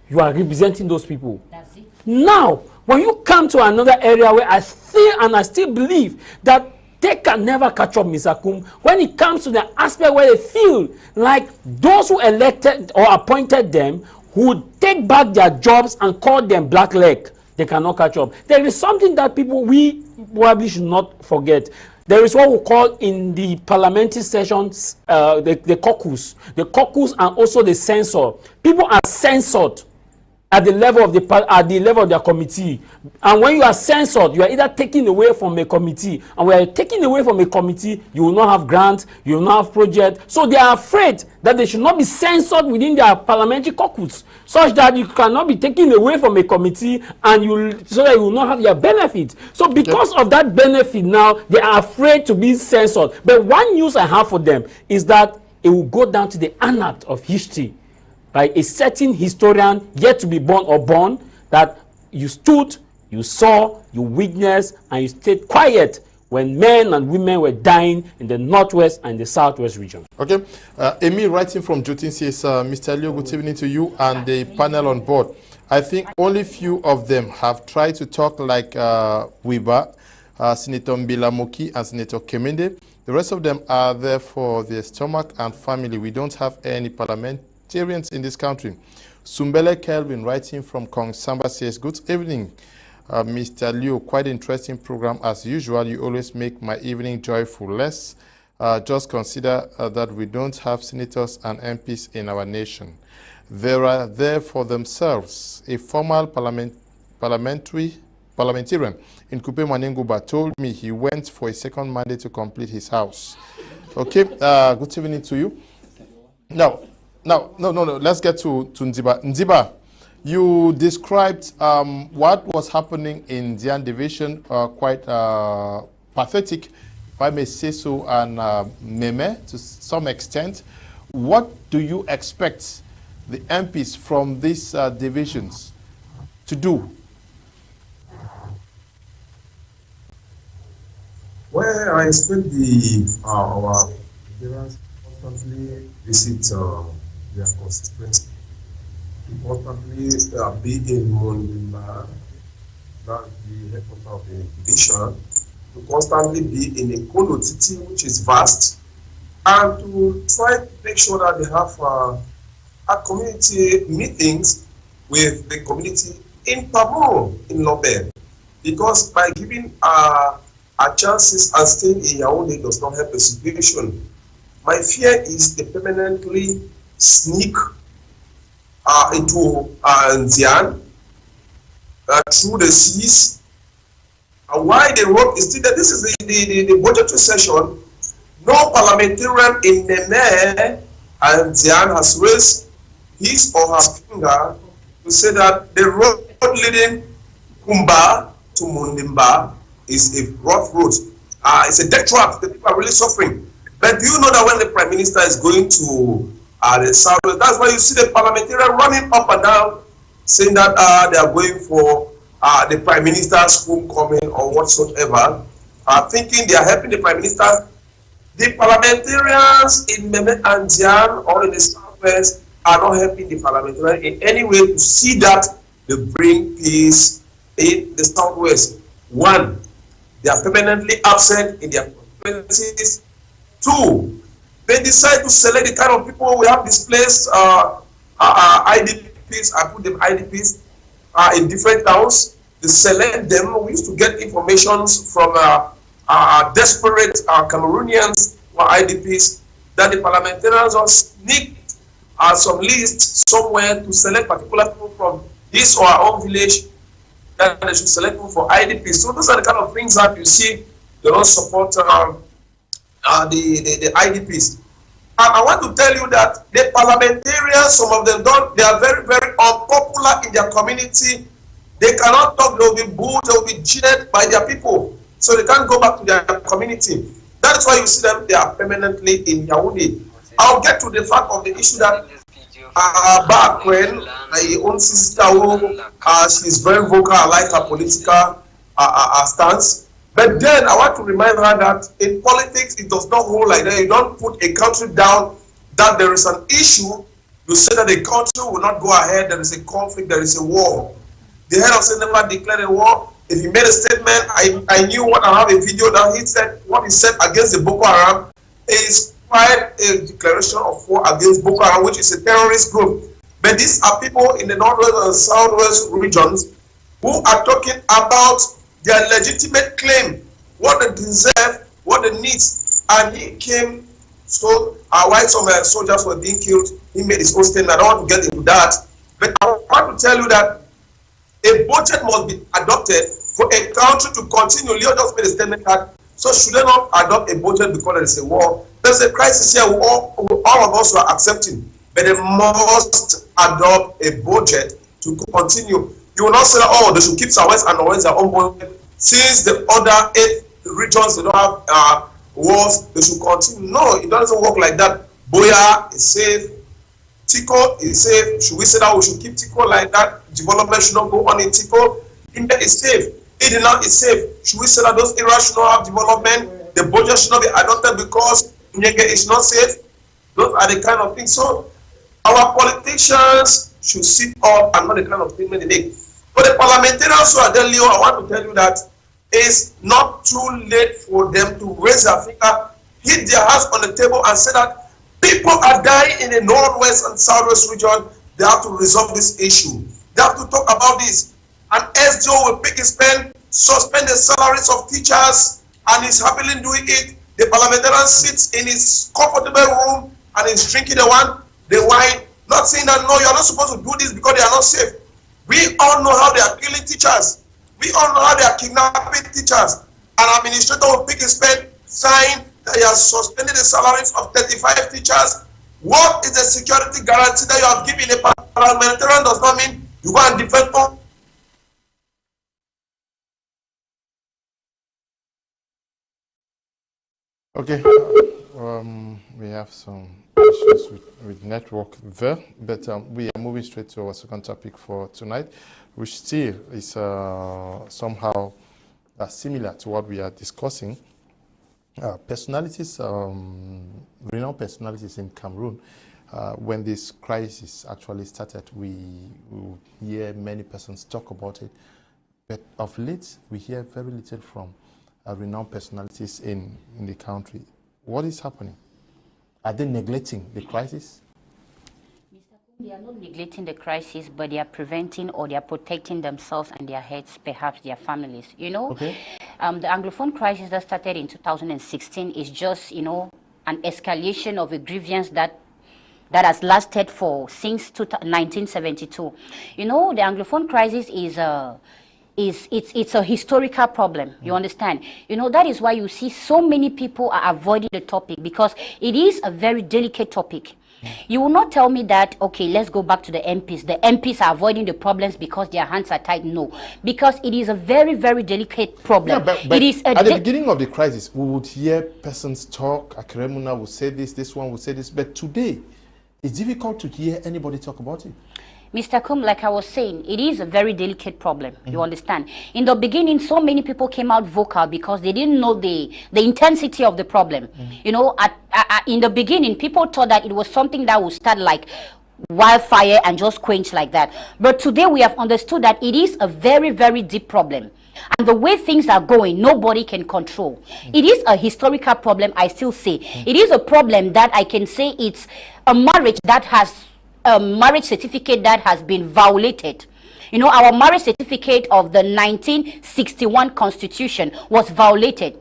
You are representing those people. That's it. Now, when you come to another area where I still believe that they can never catch up, Mr. Kum, when it comes to the aspect where they feel like those who elected or appointed them who take back their jobs and call them black leg, they cannot catch up. There is something that we probably should not forget. There is what we call in the parliamentary sessions the caucus. The caucus and also the censor. People are censored at the level of their committee. And when you are censored, you are either taken away from a committee. And when you are taken away from a committee, you will not have grants, you will not have projects. So they are afraid that they should not be censored within their parliamentary caucus, such that you cannot be taken away from a committee and so that you will not have your benefit. So because of that benefit now, they are afraid to be censored. But one news I have for them is that it will go down to the annals of history by a certain historian yet to be born or born, that you stood, you saw, you witnessed, and you stayed quiet when men and women were dying in the northwest and the southwest region. Okay. Amy, writing from Jotin, says, Mr. Leo, good evening to you and the panel on board. I think only few of them have tried to talk like Wiba, Senator Mbila and Senator Kemende. The rest of them are there for their stomach and family. We don't have any parliamentarians in this country. Sumbele Kelvin, writing from Kong Samba, says, good evening, Mr. Leo. Quite interesting program as usual. You always make my evening joyful. Let's just consider that we don't have senators and MPs in our nation. They are there for themselves. A former parliamentarian in Kupe Manenguba told me he went for a second mandate to complete his house. Okay, good evening to you. No. Let's get to Nziba. Nziba, you described what was happening in Dian Division, quite pathetic, if I may say so, and meme to some extent. What do you expect the MPs from these divisions to do? Well, I expect our leaders constantly visit their constituency, importantly be in Nolinga, that's the headquarters of the division, to constantly be in a Kolo city, which is vast, and to try to make sure that they have a community meetings with the community in Pamo, in Lobe, because by giving chances and staying in Yaoundé does not help the situation. My fear is they permanently sneak into Ndiwm through the seas. And why the road is still there? This is the budgetary session. No parliamentarian in Nene and Ndiwm has raised his or her finger to say that the road leading Kumba to Mundimba is a rough road. It's a death trap. The people are really suffering. But do you know that when the Prime Minister is going to the south, that's why you see the parliamentarian running up and down, saying that they are going for the Prime Minister's homecoming or whatsoever, thinking they are helping the Prime Minister. The parliamentarians in Meme and Ndiwm or in the southwest are not helping the parliamentarians in any way to see that they bring peace in the southwest. One, they are permanently absent in their constituencies. Two, they decide to select the kind of people we have displaced IDPs. I put them IDPs in different towns. They select them. We used to get information from desperate Cameroonians or IDPs that the parliamentarians are sneaked some list somewhere to select particular people from this or our own village that they should select people for IDPs. So those are the kind of things that you see they don't support the IDPs. I want to tell you that the parliamentarians, some of them don't, they are very, very unpopular in their community. They cannot talk, they will be booed, they will be jeered by their people. So they can't go back to their community. That is why you see them, they are permanently in Yaoundé. I'll get to the fact of the issue that Akwen, my own sister, who she's very vocal, I like her political stance. But then I want to remind her that in politics, it does not hold like that. You don't put a country down that there is an issue. You say that the country will not go ahead. There is a conflict. There is a war. The head of state never declared a war. If he made a statement, I knew what I have a video that he said, what he said against the Boko Haram is quite a declaration of war against Boko Haram, which is a terrorist group. But these are people in the northwest and southwest regions who are talking about their legitimate claim, what they deserve, what they need. And he came, so while some soldiers were being killed, he made his own statement. I don't want to get into that. But I want to tell you that a budget must be adopted for a country to continue. Leo just made a statement that, so should they not adopt a budget because there is a war? There's a crisis here all of us are accepting. But they must adopt a budget to continue. You will not say that, oh, they should keep Southwest and Northwest their own budget. Since the other 8 regions they don't have wars, they should continue. No, it doesn't work like that. Boya is safe. Tiko is safe. Should we say that we should keep Tiko like that? Development should not go on in Tiko. Imbe is safe. Idina is safe. Should we say that those areas should not have development? The budget should not be adopted because Nyege is not safe? Those are the kind of things. So our politicians should sit up and not the kind of thing they make. But the parliamentarians who are there, Leo, I want to tell you that it's not too late for them to raise their finger, hit their hands on the table and say that people are dying in the northwest and southwest region. They have to resolve this issue. They have to talk about this. And SDO will pick his pen, suspend the salaries of teachers, and he's happily doing it. The parliamentarian sits in his comfortable room and is drinking the wine, not saying that, no, you're not supposed to do this because they are not safe. We all know how they are killing teachers. We all know how they are kidnapping teachers. An administrator will pick his pen, sign that he has suspended the salaries of 35 teachers. What is the security guarantee that you have given a parliamentarian does not mean you go and defend them. Okay, we have some issues with network there, but we are moving straight to our second topic for tonight, which still is somehow similar to what we are discussing. Personalities, renowned personalities in Cameroon, when this crisis actually started, we hear many persons talk about it. But of late, we hear very little from renowned personalities in the country. What is happening? Are they neglecting the crisis? They are not neglecting the crisis, but they are preventing or they are protecting themselves and their heads, perhaps their families. You know, okay. The Anglophone crisis that started in 2016 is just, you know, an escalation of a grievance that has lasted since 1972. You know, the Anglophone crisis is it's a historical problem. You understand? You know, that is why you see so many people are avoiding the topic, because it is a very delicate topic. You will not tell me that, okay, let's go back to the MPs. The MPs are avoiding the problems because their hands are tied. No, because it is a very, very delicate problem. Yeah, but it is at the beginning of the crisis, we would hear persons talk. Akwen would say this one would say this. But today, it's difficult to hear anybody talk about it. Mr. Kum, like I was saying, it is a very delicate problem. You understand? In the beginning, so many people came out vocal because they didn't know the intensity of the problem. You know, in the beginning, people thought that it was something that would start like wildfire and just quench like that. But today we have understood that it is a very, very deep problem. And the way things are going, nobody can control. It is a historical problem, I still say. It is a problem that I can say it's a marriage that has a marriage certificate that has been violated. You know, our marriage certificate of the 1961 Constitution was violated.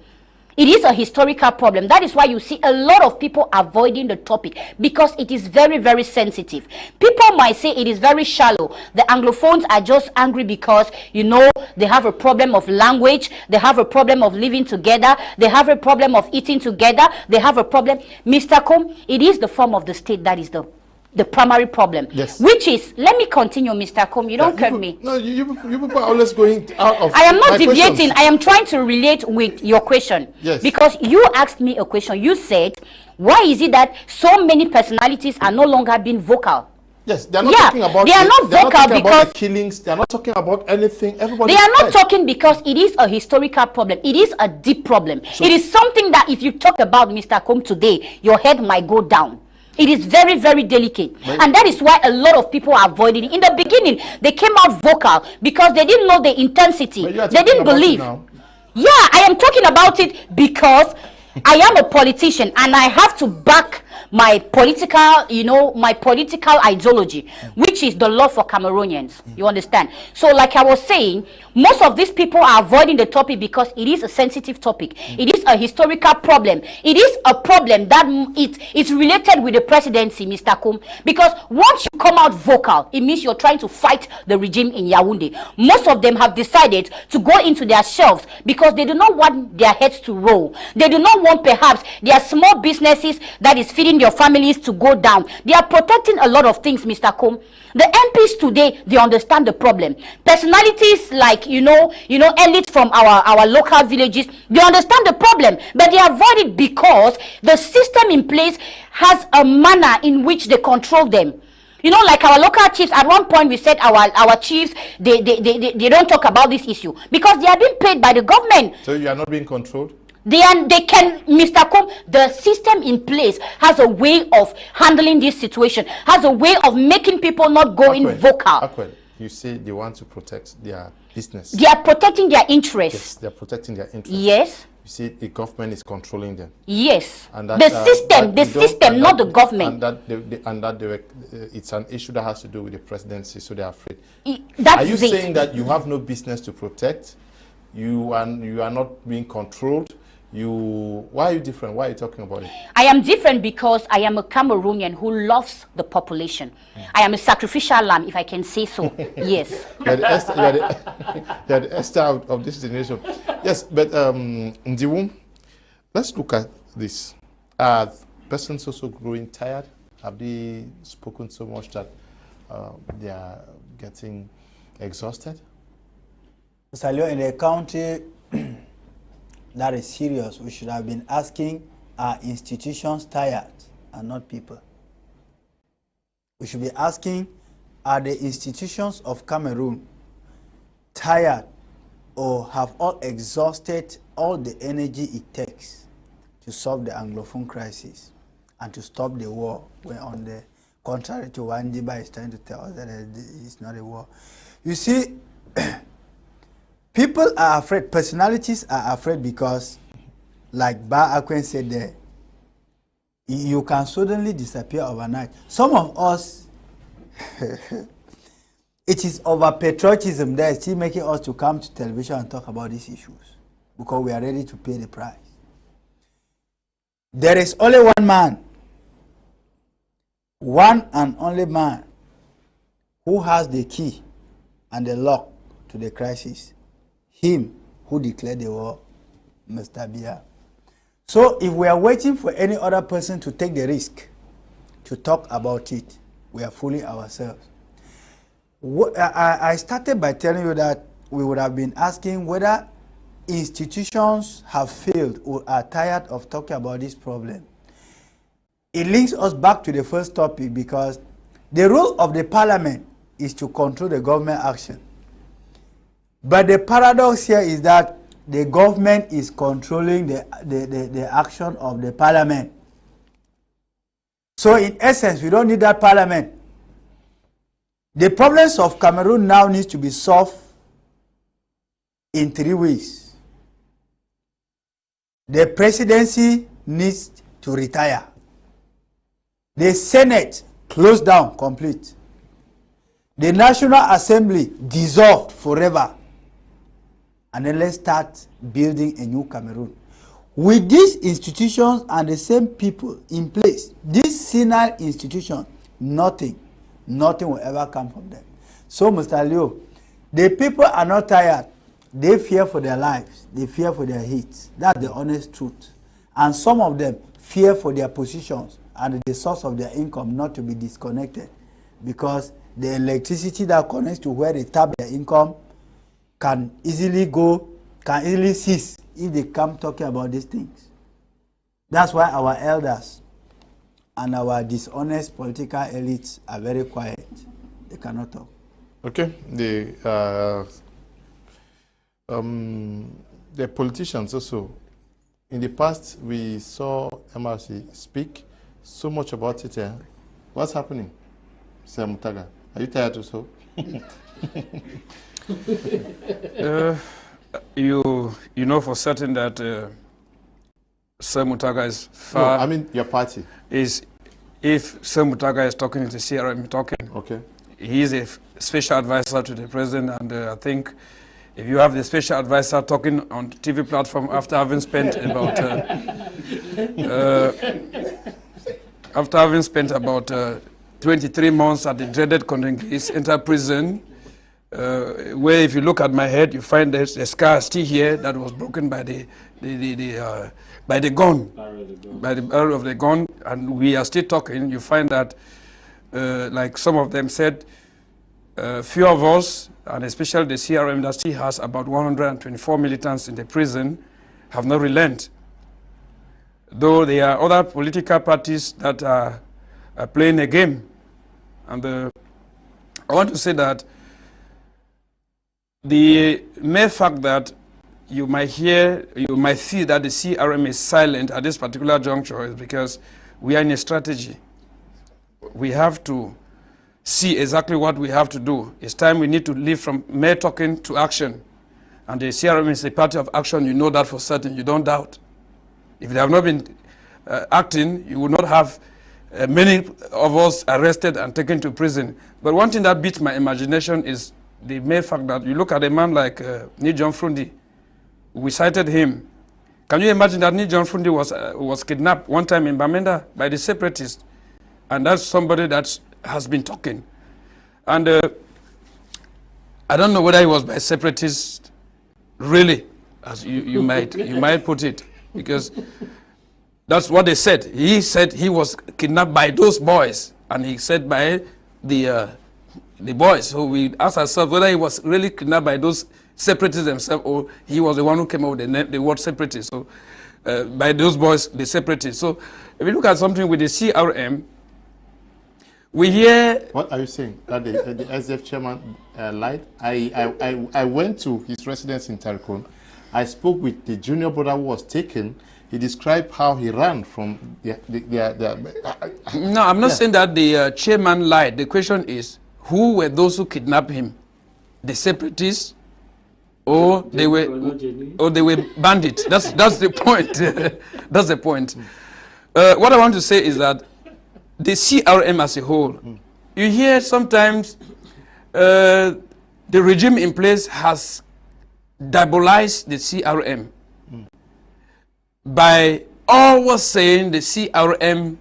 It is a historical problem. That is why you see a lot of people avoiding the topic, because it is very, very sensitive. People might say it is very shallow. The Anglophones are just angry because, you know, they have a problem of language. They have a problem of living together. They have a problem of eating together. They have a problem. Mr. Kum, it is the form of the state that is the primary problem. Yes. Which is, let me continue, Mr. Kum, you don't cut me. No, you people are always going out of I am not deviating. Questions. I am trying to relate with your question. Yes. Because you asked me a question. You said, why is it that so many personalities are no longer being vocal? Yes, they are not talking about they are not vocal because the killings. They are not talking about anything. Everybody. They are not talking because it is a historical problem. It is a deep problem. So, it is something that if you talk about, Mr. Kum, today, your head might go down. It is very, very delicate. And that is why a lot of people are avoiding it. In the beginning, they came out vocal because they didn't know the intensity. They didn't believe. Yeah, I am talking about it because I am a politician and I have to back my political, you know, my political ideology, which is the law for Cameroonians. You understand? So like I was saying, most of these people are avoiding the topic because it is a sensitive topic. It is a historical problem. It is a problem that it's related with the presidency, Mr. Kum, because once you come out vocal, it means you're trying to fight the regime in Yaoundé. Most of them have decided to go into their shelves because they do not want their heads to roll. They do not want perhaps their small businesses that is feeding their families to go down. They are protecting a lot of things, Mr. Kum. The MPs today, they understand the problem. Personalities like, you know, elites from our local villages, they understand the problem, but they avoid it because the system in place has a manner in which they control them. You know, like our local chiefs, at one point we said our chiefs, they don't talk about this issue because they are being paid by the government. So you are not being controlled? They can, Mr. Kum, the system in place has a way of handling this situation, has a way of making people not go in vocal. Akwen, you say they want to protect their business. They are protecting their interests. Yes, they are protecting their interests. Yes. You see, the government is controlling them. Yes. And that, the system, not the government. And that it's an issue that has to do with the presidency, so they are afraid. Are you saying that you have no business to protect? You are not being controlled? Why are you different? Why are you talking about it? I am different because I am a Cameroonian who loves the population. I am a sacrificial lamb, if I can say so. Yes. You are the Esther of this generation. Yes, but Ndiwm, let's look at this. Are persons also growing tired? Have they spoken so much that they are getting exhausted? Salio, in a county that is serious, we should have been asking, are institutions tired and not people? We should be asking, are the institutions of Cameroon tired or have all exhausted all the energy it takes to solve the Anglophone crisis and to stop the war, when on the contrary to what Ndiwm is trying to tell us that it's not a war? You see, People are afraid, personalities are afraid because, like Akwen said there, you can suddenly disappear overnight. Some of us, it is over patriotism that is still making us to come to television and talk about these issues because we are ready to pay the price. There is only one man, one and only man, who has the key and the lock to the crisis. Him who declared the war, Mr. Biya. So if we are waiting for any other person to take the risk to talk about it, we are fooling ourselves. I started by telling you that we would have been asking whether institutions have failed or are tired of talking about this problem. It links us back to the first topic because the role of the parliament is to control the government action. But the paradox here is that the government is controlling the action of the parliament. So in essence, we don't need that parliament. The problems of Cameroon now needs to be solved in 3 ways. The presidency needs to retire. The Senate closed down, complete. The National Assembly dissolved forever. And then let's start building a new Cameroon. With these institutions and the same people in place, this senile institution, nothing will ever come from them. So, Mr. Leo, the people are not tired. They fear for their lives. They fear for their heats. That's the honest truth. And some of them fear for their positions and the source of their income not to be disconnected, because the electricity that connects to where they tap their income can easily cease if they come talking about these things. That's why our elders and our dishonest political elites are very quiet. They cannot talk. Okay. The politicians also. In the past, we saw MRC speak so much about it. What's happening? Mutaga, are you tired also? You know for certain that Sir Mutaga is far. No, I mean your party. If Sir Mutaga is talking, it's the CRM talking. Okay. He is a special advisor to the president, and I think if you have the special advisor talking on TV platform after having spent about 23 months at the dreaded Congolese enter prison, where if you look at my head, you find there's a scar still here that was broken by the gun, by the barrel of the gun, and we are still talking. You find that, like some of them said, few of us, and especially the CRM that still has about 124 militants in the prison, have not relented. Though there are other political parties that are playing a game. And I want to say that the mere fact that you might see that the CRM is silent at this particular juncture is because we are in a strategy. We have to see exactly what we have to do. It's time we need to leave from mere talking to action. And the CRM is a party of action. You know that for certain. You don't doubt. If they have not been acting, you would not have many of us arrested and taken to prison. But one thing that beats my imagination is the mere fact that you look at a man like Ndiwm. We cited him. Can you imagine that Ndiwm was kidnapped one time in Bamenda by the separatists? And that's somebody that has been talking. And I don't know whether he was by separatists, really, as you might put it, because that's what they said. He said he was kidnapped by those boys, and he said by the boys. So we asked ourselves whether he was really kidnapped by those separatists themselves, or he was the one who came up with the word separatist. So by those boys, the separatists. So if you look at something with the CRM, we hear. What are you saying? That the SDF chairman lied? I went to his residence in Tarikon. I spoke with the junior brother who was taken. He described how he ran from No, I'm not saying that the chairman lied. The question is, who were those who kidnapped him? The separatists or they were bandits. That's the point. That's the point. What I want to say is that the CRM as a whole, you hear sometimes the regime in place has diabolized the CRM by always saying the CRM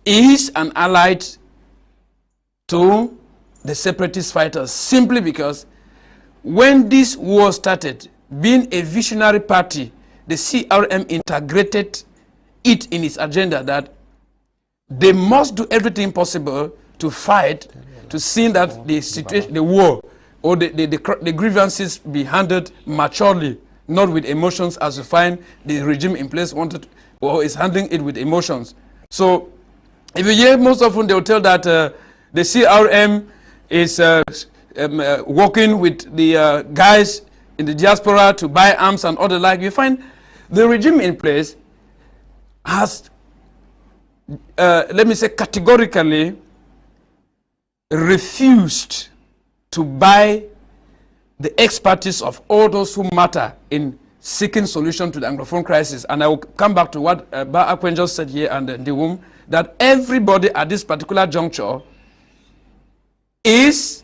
is an ally to the separatist fighters, simply because when this war started, being a visionary party, the CRM integrated it in its agenda that they must do everything possible to fight, to see that the situation, the war, or the grievances be handled maturely, not with emotions, as you find the regime in place wanted or is handling it with emotions. So, if you hear most often, they will tell that the CRM is working with the guys in the diaspora to buy arms and other like. You find the regime in place has, let me say, categorically refused to buy the expertise of all those who matter in seeking solution to the Anglophone crisis. And I will come back to what Akwen just said here and Ndiwm, that everybody at this particular juncture is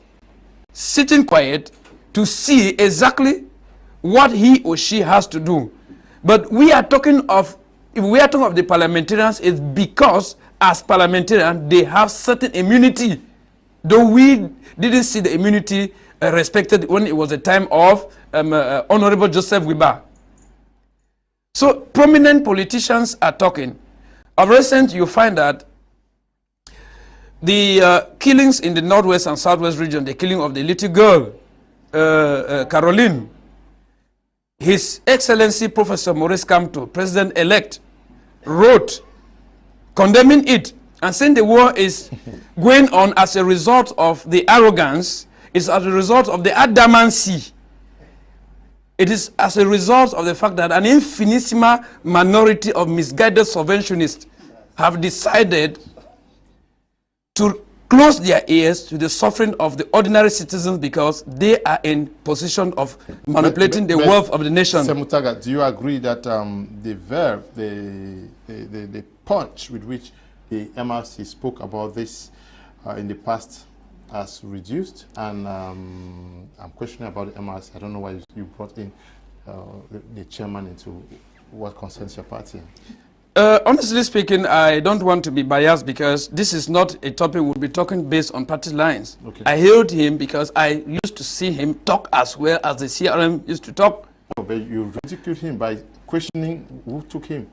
sitting quiet to see exactly what he or she has to do. But we are talking of, if we are talking of the parliamentarians, it's because as parliamentarians they have certain immunity, though we didn't see the immunity respected when it was the time of Honorable Joseph Wiba. So prominent politicians are talking. Of recent, you find that the killings in the northwest and southwest region, the killing of the little girl, Caroline, His Excellency Professor Maurice Kamto, President-elect, wrote condemning it and saying the war is going on as a result of the arrogance, it's as a result of the adamancy. It is as a result of the fact that an infinitesimal minority of misguided subventionists have decided to close their ears to the suffering of the ordinary citizens because they are in position of manipulating the wealth of the nation. Semutaga, do you agree that the verve, the punch with which the MRC spoke about this in the past has reduced? And I'm questioning about the MRC. I don't know why you brought in the chairman into what concerns your party. Honestly speaking, I don't want to be biased because this is not a topic we'll be talking based on party lines. Okay. I hailed him because I used to see him talk as well as the CRM used to talk. No, but you ridiculed him by questioning who took him.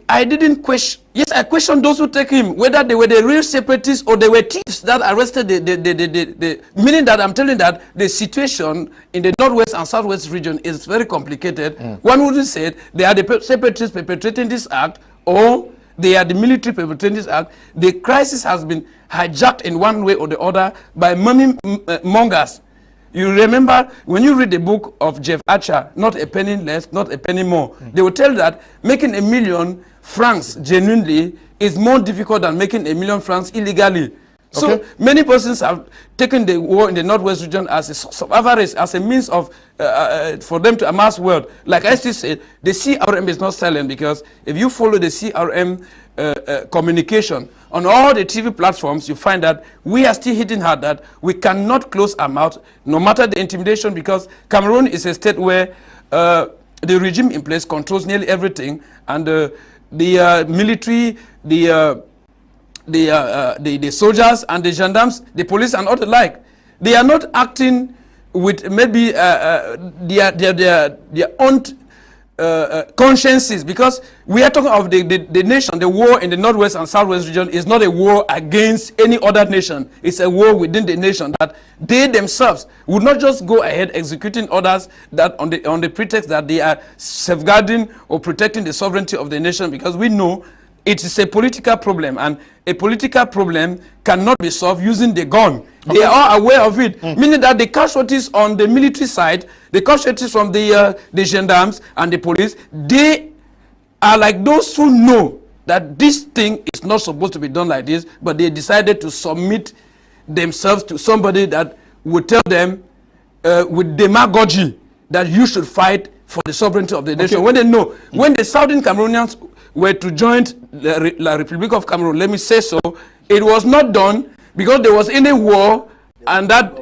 I didn't question. Yes, I questioned those who took him, whether they were the real separatists or they were thieves that arrested meaning that I'm telling that the situation in the northwest and southwest region is very complicated. One would say they are the separatists perpetrating this act, or they are the military perpetrating this act. The crisis has been hijacked in one way or the other by money mongers. You remember when you read the book of Jeff Archer, not a penny less, not a penny more. They will tell that making $1 million francs genuinely is more difficult than making $1 million francs illegally. So many persons have taken the war in the northwest region as a source of avarice, as a means of for them to amass wealth. Like I still said, the CRM is not silent, because if you follow the CRM communication on all the TV platforms, you find that we are still hitting hard that we cannot close our mouth no matter the intimidation, because Cameroon is a state where the regime in place controls nearly everything, and the military, the soldiers and the gendarmes, the police and all the like, they are not acting with maybe their own consciences, because we are talking of the nation. The war in the northwest and southwest region is not a war against any other nation. It's a war within the nation, that they themselves would not just go ahead executing orders that on the pretext that they are safeguarding or protecting the sovereignty of the nation, because we know it is a political problem, and a political problem cannot be solved using the gun. They are aware of it, meaning that the casualties on the military side, the casualties from the gendarmes and the police, they are like those who know that this thing is not supposed to be done like this, but they decided to submit themselves to somebody that would tell them with demagogy that you should fight for the sovereignty of the nation. When they know, when the Southern Cameroonians were to join the Republic of Cameroon, let me say so, it was not done because there was any war and that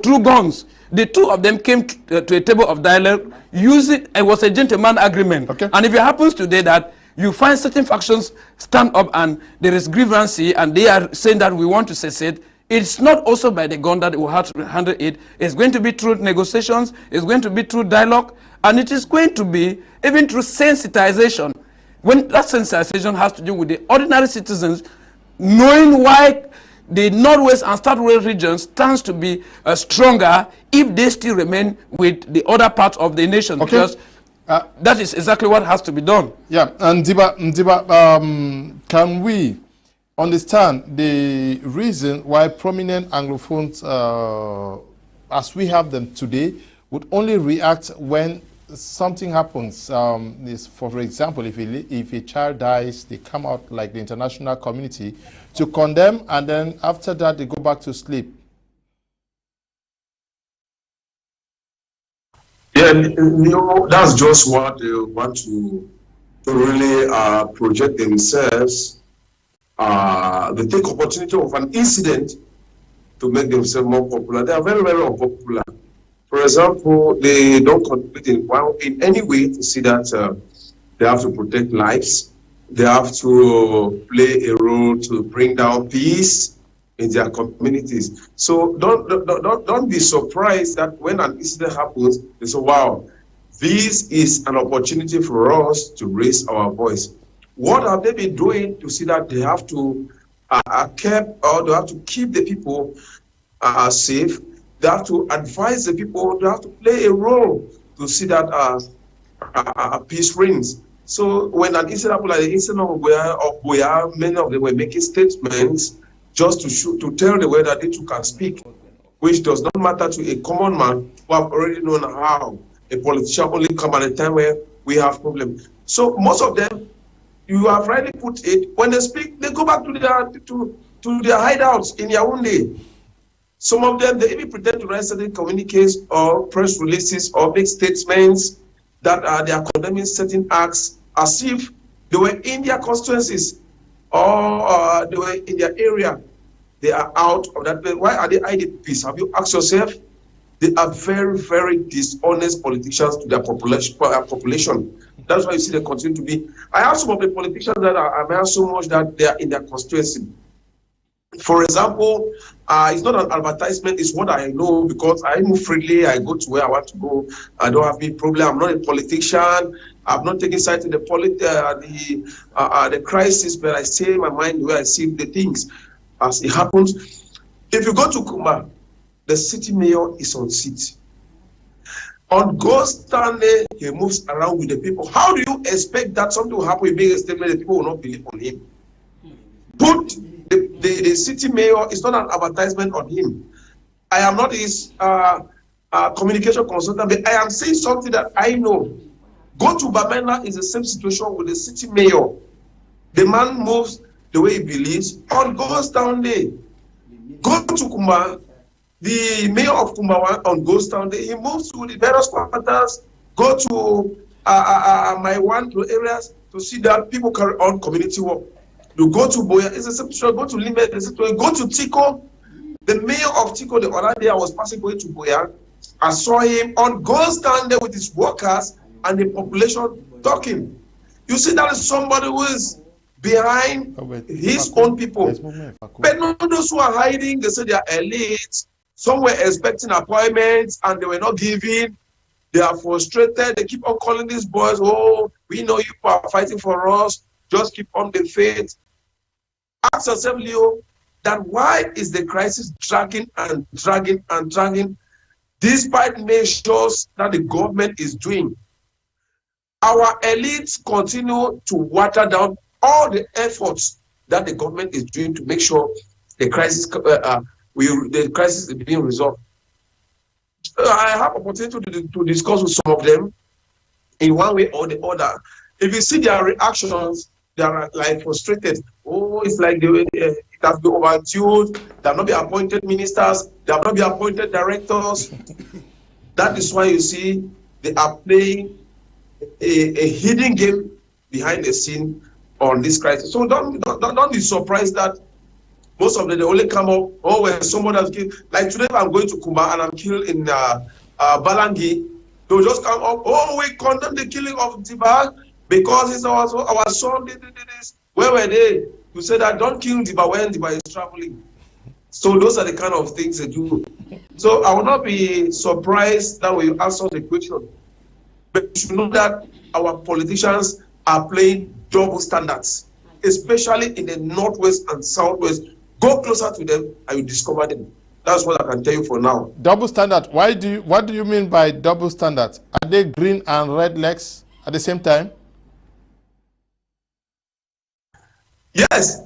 through guns. The two of them came to a table of dialogue. It was a gentleman agreement. And if it happens today that you find certain factions stand up and there is grievancy and they are saying that we want to secede, it's not also by the gun that we have to handle it. It's going to be through negotiations, it's going to be through dialogue, and it is going to be even through sensitization. When that sensitization has to do with the ordinary citizens knowing why the Northwest and Southwest regions stands to be stronger if they still remain with the other parts of the nation. Because that is exactly what has to be done. Yeah, and Ndiwm, can we understand the reason why prominent Anglophones, as we have them today, would only react when something happens? For example, if a child dies, they come out like the international community to condemn, and then after that they go back to sleep. Yeah, that's just what they want to really project themselves. They take opportunity of an incident to make themselves more popular. They are very, very unpopular. For example, they don't contribute in any way to see that they have to protect lives. They have to play a role to bring down peace in their communities. So don't be surprised that when an incident happens, they say, wow, this is an opportunity for us to raise our voice. What have they been doing to see that they have to they have to keep the people safe? They have to advise the people. They have to play a role to see that peace reigns. So when an incident happened, like the incident of Boya, many of them were making statements just to tell the world that they too can speak, which does not matter to a common man who have already known how a politician only come at a time where we have problems. So most of them, you have rightly put it, when they speak, they go back to their hideouts in Yaoundé. Some of them, they even pretend to write certain communiques or press releases or make statements that they are condemning certain acts as if they were in their constituencies or they were in their area. They are out of that place. Why are they hiding peace? Have you asked yourself? They are very, very dishonest politicians to their population. That's why you see they continue to be. I have some of the politicians that I admire so much that they are in their constituency. For example, it's not an advertisement, it's what I know because I move freely, I go to where I want to go. I don't have any problem. I'm not a politician. I've not taken side in the crisis, but I say my mind where I see the things as it happens. If you go to Kumba, the city mayor is on seat. On Ghost Sunday, he moves around with the people. How do you expect that something will happen? He makes a statement, the people will not believe on him. Put the city mayor, it's not an advertisement on him. I am not his communication consultant, but I am saying something that I know. Go to Bamenda is the same situation with the city mayor. The man moves the way he believes. On Ghost Sunday, go to Kumba. The mayor of Kumba on Ghost Sunday, he moves to the various quarters, go to Maih to areas to see that people carry on community work. You go to Boya, it's a situation. Go to Limbe, it's a situation. Go to Tico. The mayor of Tico, the other day I was passing going to Boya. I saw him on Ghost Sunday with his workers and the population talking. You see, that is somebody who is behind his own people. But not those who are hiding, they say they are elites. Some were expecting appointments and they were not giving. They are frustrated. They keep on calling these boys, oh, we know you are fighting for us. Just keep on the faith. Ask yourself, Leo, that why is the crisis dragging and dragging and dragging despite measures that the government is doing? Our elites continue to water down all the efforts that the government is doing to make sure the crisis is being resolved. I have opportunity to discuss with some of them in one way or the other. If you see their reactions, they are like frustrated. Oh, it's like it has been overtuned. There have not been appointed ministers. There have not been appointed directors. That is why you see they are playing a hidden game behind the scene on this crisis. So don't be surprised that most of them, they only come up, oh, when someone has killed. Like today, if I'm going to Kumba and I'm killed in Balangi, they'll just come up, oh, we condemn the killing of Ndiwm because it's our son did this. Where were they? To say that don't kill Ndiwm when Ndiwm is traveling. So those are the kind of things they do. So I will not be surprised that when you answer the question. But you should know that our politicians are playing double standards, especially in the northwest and southwest. Go closer to them and you discover them. That's what I can tell you for now. Double standard. What do you mean by double standard? Are they green and red legs at the same time? Yes,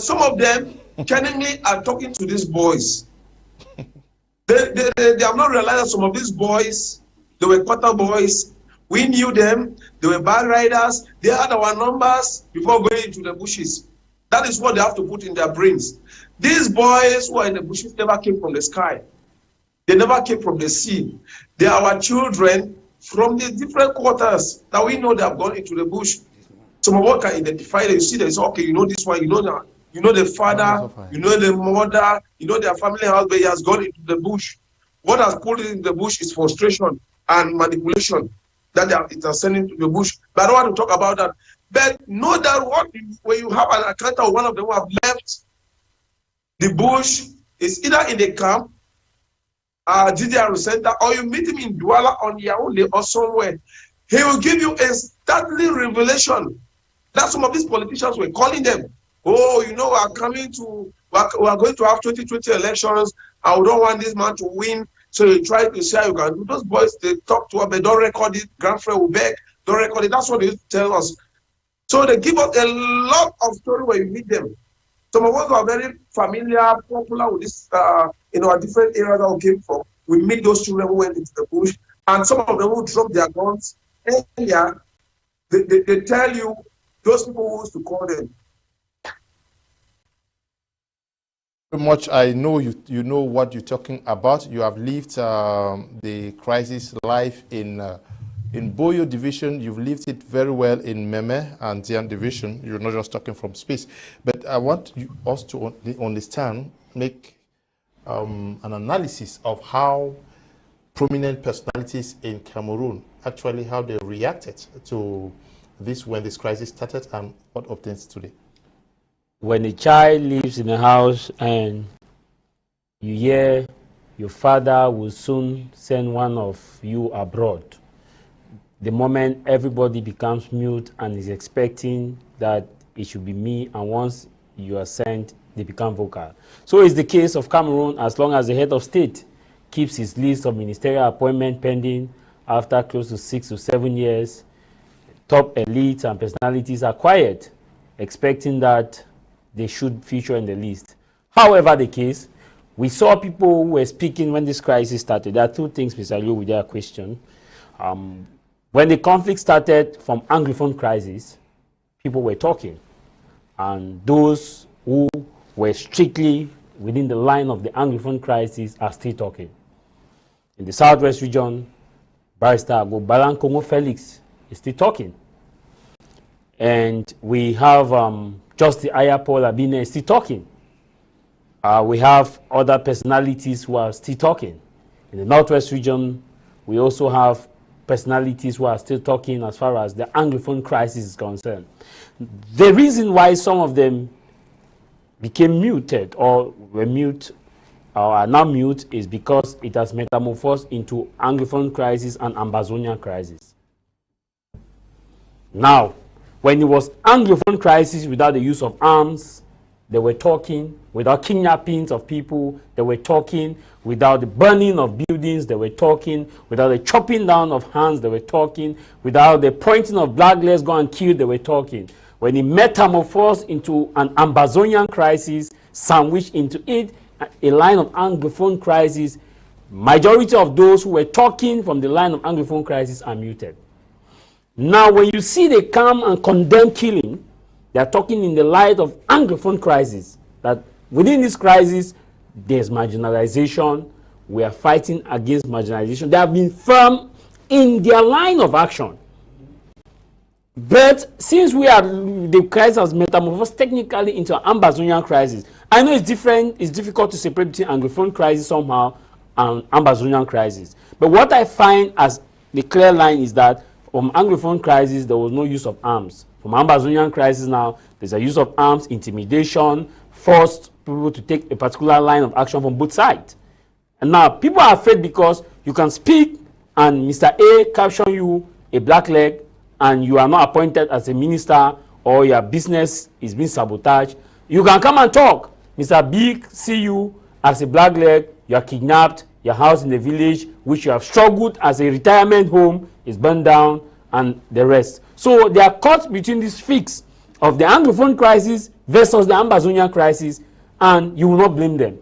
some of them cunningly are talking to these boys. They have not realized that some of these boys, they were quarter boys. We knew them. They were bad riders. They had our numbers before going into the bushes. That is what they have to put in their brains. These boys who are in the bushes never came from the sky. They never came from the sea. They are our children from the different quarters that we know they have gone into the bush. Some of us can identify them. You see, they say, okay, you know this one, you know that. You know the father, you know the mother, you know their family house, but he has gone into the bush. What has pulled it in the bush is frustration and manipulation that it has sent into the bush. But I don't want to talk about that. But know that when you have an account of one of them who have left the bush, is either in the camp, GDR center, or you meet him in Douala on Yaoundé or somewhere. He will give you a startling revelation that some of these politicians were calling them. Oh, you know, we are going to have 2020 elections. I don't want this man to win. So you try to say you can do. Those boys, they talk to us, they don't record it. Grandfriend will beg, don't record it. That's what they tell us. So they give us a lot of story when you meet them. Some of us are very familiar, popular with this, in our different areas that we came from. We meet those children who went into the bush, and some of them who dropped their guns earlier, they tell you those people who used to call them. Very much. I know you know what you're talking about. You have lived the crisis life in Boyo division. You've lived it very well in Meme and Tian division. You're not just talking from space. But I want us to understand, make an analysis of how prominent personalities in Cameroon, actually how they reacted to this when this crisis started and what obtains today. When a child lives in a house and you hear your father will soon send one of you abroad, the moment everybody becomes mute and is expecting that it should be me, and once you are sent, they become vocal. So it's the case of Cameroon. As long as the head of state keeps his list of ministerial appointment pending after close to 6 to 7 years, top elites and personalities are quiet, expecting that they should feature in the list. However the case, we saw people who were speaking when this crisis started. There are two things, Mr. Liu, with their question. When the conflict started from Anglophone crisis, people were talking. And those who were strictly within the line of the Anglophone crisis are still talking. In the Southwest region, Barrister Agbobalan Kongo Felix is still talking. And we have Justice Paul Abine is still talking. We have other personalities who are still talking. In the Northwest region, we also have personalities who are still talking as far as the Anglophone crisis is concerned. The reason why some of them became muted or were mute or are now mute is because it has metamorphosed into Anglophone crisis and Ambazonian crisis. Now, when it was Anglophone crisis without the use of arms, they were talking. Without kidnappings of people, they were talking. Without the burning of buildings, they were talking. Without the chopping down of hands, they were talking. Without the pointing of black, let's go and kill, they were talking. When it metamorphosed into an Ambazonian crisis, sandwiched into it a line of Anglophone crisis, majority of those who were talking from the line of Anglophone crisis are muted. Now, when you see they come and condemn killing, they are talking in the light of Anglophone crisis, that within this crisis, there's marginalization, we are fighting against marginalization. They have been firm in their line of action. But since the crisis has metamorphosed technically into an Ambazonian crisis, I know it's different, it's difficult to separate between Anglophone crisis somehow and Ambazonian crisis. But what I find as the clear line is that from Anglophone crisis, there was no use of arms. From Ambazonian crisis now, there's a use of arms, intimidation, forced people to take a particular line of action from both sides. And now people are afraid because you can speak and Mr. A caption you a black leg and you are not appointed as a minister or your business is being sabotaged. You can come and talk. Mr. B see you as a black leg, you are kidnapped, your house in the village, which you have struggled as a retirement home, is burned down, and the rest. So they are caught between this fix of the Anglophone crisis versus the Ambazonian crisis, and you will not blame them.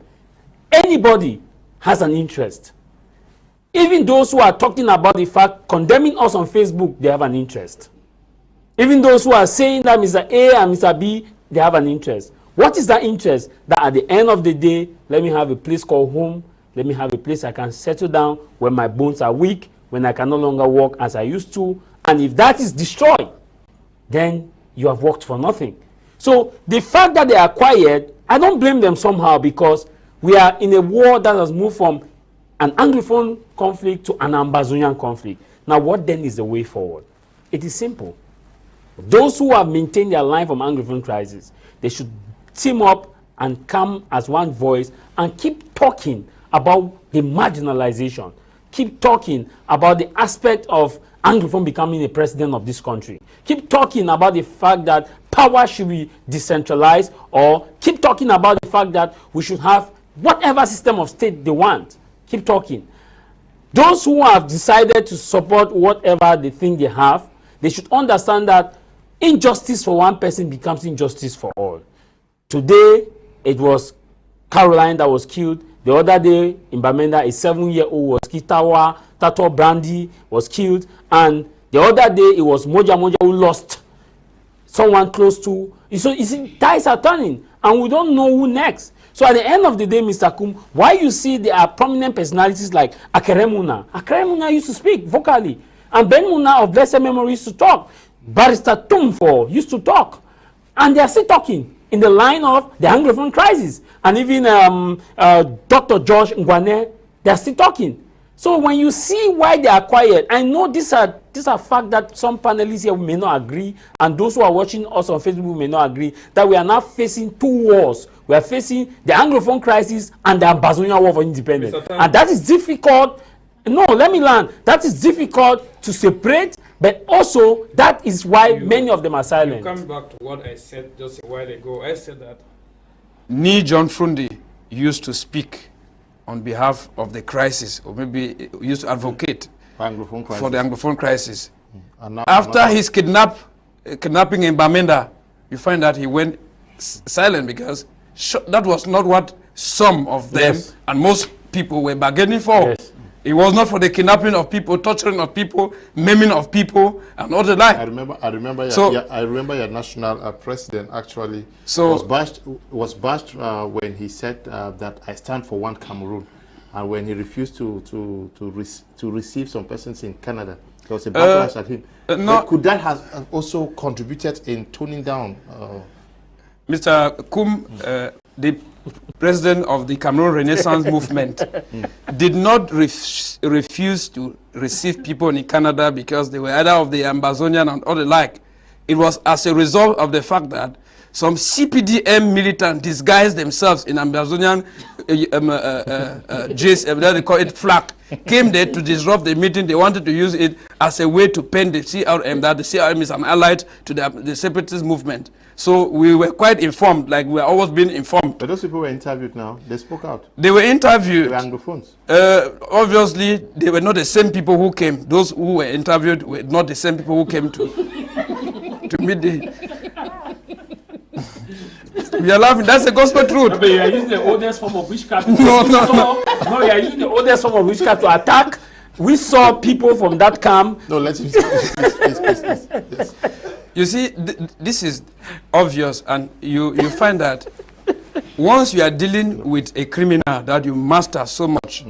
Anybody has an interest. Even those who are talking about the fact, condemning us on Facebook, they have an interest. Even those who are saying that Mr. A and Mr. B, they have an interest. What is that interest? That at the end of the day, let me have a place called home. Let me have a place I can settle down when my bones are weak, when I can no longer walk as I used to. And if that is destroyed, then you have worked for nothing. So the fact that they are quiet, I don't blame them somehow, because we are in a war that has moved from an Anglophone conflict to an Ambazonian conflict. Now, what then is the way forward? It is simple. Those who have maintained their line from Anglophone crisis, they should team up and come as one voice and keep talking about the marginalization. Keep talking about the aspect of Anglophone becoming a president of this country. Keep talking about the fact that power should be decentralized, or keep talking about the fact that we should have whatever system of state they want. Keep talking. Those who have decided to support whatever they think they have, they should understand that injustice for one person becomes injustice for all. Today, it was Caroline that was killed. The other day in Bamenda, a 7-year-old was killed. Tato Brandy was killed. And the other day, it was Moja who lost someone close to. So you see, ties are turning, and we don't know who next. So at the end of the day, Mr. Kum, why you see there are prominent personalities like Akeremuna. Akeremuna used to speak vocally. And Ben Muna of blessed memory used to talk. Barrister Tumfo used to talk. And they are still talking in the line of the Anglophone crisis. And even Dr. George Ewane, they are still talking. So when you see why they are quiet, I know these are facts that some panelists here may not agree, and those who are watching us on Facebook may not agree, that we are now facing two wars. We are facing the Anglophone crisis and the Ambazonian war for independence. And that is difficult. No, let me learn. That is difficult to separate, but also that is why many of them are silent. Coming back to what I said just a while ago, I said that John Frundi used to speak on behalf of the crisis, or maybe used to advocate for the Anglophone crisis. After his kidnapping in Bamenda, you find that he went silent, because that was not what some of them and most people were bargaining for. Yes. It was not for the kidnapping of people, torturing of people, maiming of people, and all the like. I remember your national president actually was bashed when he said that I stand for one Cameroon, and when he refused to receive some persons in Canada, there was a backlash at him. No, could that have also contributed in toning down? Mr. Kum, the president of the Cameroon Renaissance movement, did not refuse to receive people in Canada because they were either of the Ambazonian and all the like. It was as a result of the fact that some CPDM militants disguised themselves in Ambazonian they call it FLAC, came there to disrupt the meeting. They wanted to use it as a way to pen the CRM, that the CRM is an ally to the separatist movement. So we were quite informed, like we are always being informed. But those people were interviewed now. They spoke out. They were interviewed. They were Anglophones. Obviously, they were not the same people who came. Those who were interviewed were not the same people who came to meet the... We are laughing. That's the gospel truth. But you are using the oldest form of witchcraft. No, you are using the oldest form of witchcraft to attack. We saw people from that camp. No, let him please. Yes. You see, this is obvious, and you find that once you are dealing with a criminal that you master so much,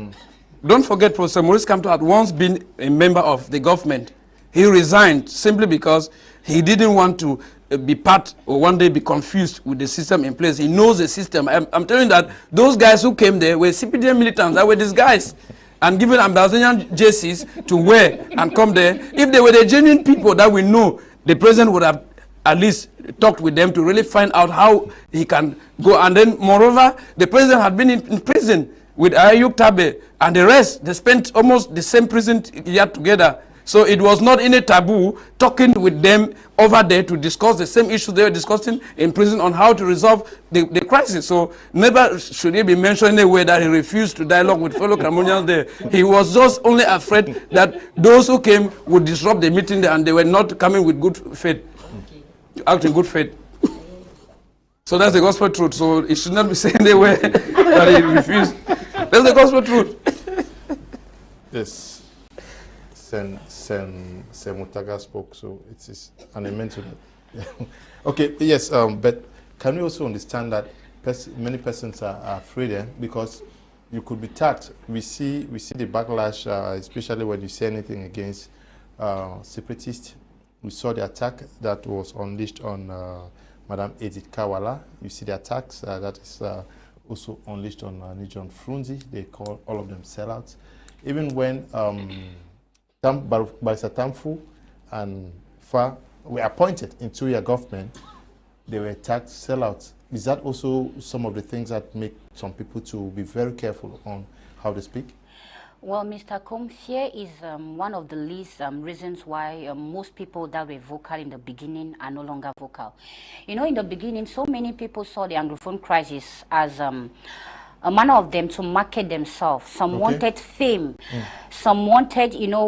don't forget, Professor Maurice Kamto had once been a member of the government. He resigned simply because he didn't want to be part or one day be confused with the system in place. He knows the system. I'm telling you that those guys who came there were CPDM militants that were disguised and given Ambazonian jerseys to wear and come there. If they were the genuine people that we know, the president would have at least talked with them to really find out how he can go. And then, moreover, the president had been in prison with Ayuk Tabe and the rest. They spent almost the same prison year together. So it was not any taboo talking with them over there to discuss the same issues they were discussing in prison on how to resolve the crisis. So never should he be mentioned anywhere that he refused to dialogue with fellow Cameroonians there. He was just only afraid that those who came would disrupt the meeting there, and they were not coming with good faith, act in good faith. So that's the gospel truth. So it should not be said anywhere that he refused. That's the gospel truth. Yes. Sen Mutaga spoke, so it is an amendment to that. Okay, yes, but can we also understand that many persons are afraid because you could be tagged? We see the backlash, especially when you say anything against separatists. We saw the attack that was unleashed on Madam Edith Kawala. You see the attacks that is also unleashed on Ndiwm Frunzi. They call all of them sellouts. Even when Barrister Tamfu and Fa were appointed into your government, they were attacked sellouts. Is that also some of the things that make some people to be very careful on how they speak? Well, Mr. Kum, fear is one of the least reasons why most people that were vocal in the beginning are no longer vocal. You know, in the beginning, so many people saw the Anglophone crisis as a manner of them to market themselves. Some wanted fame. Some wanted, you know,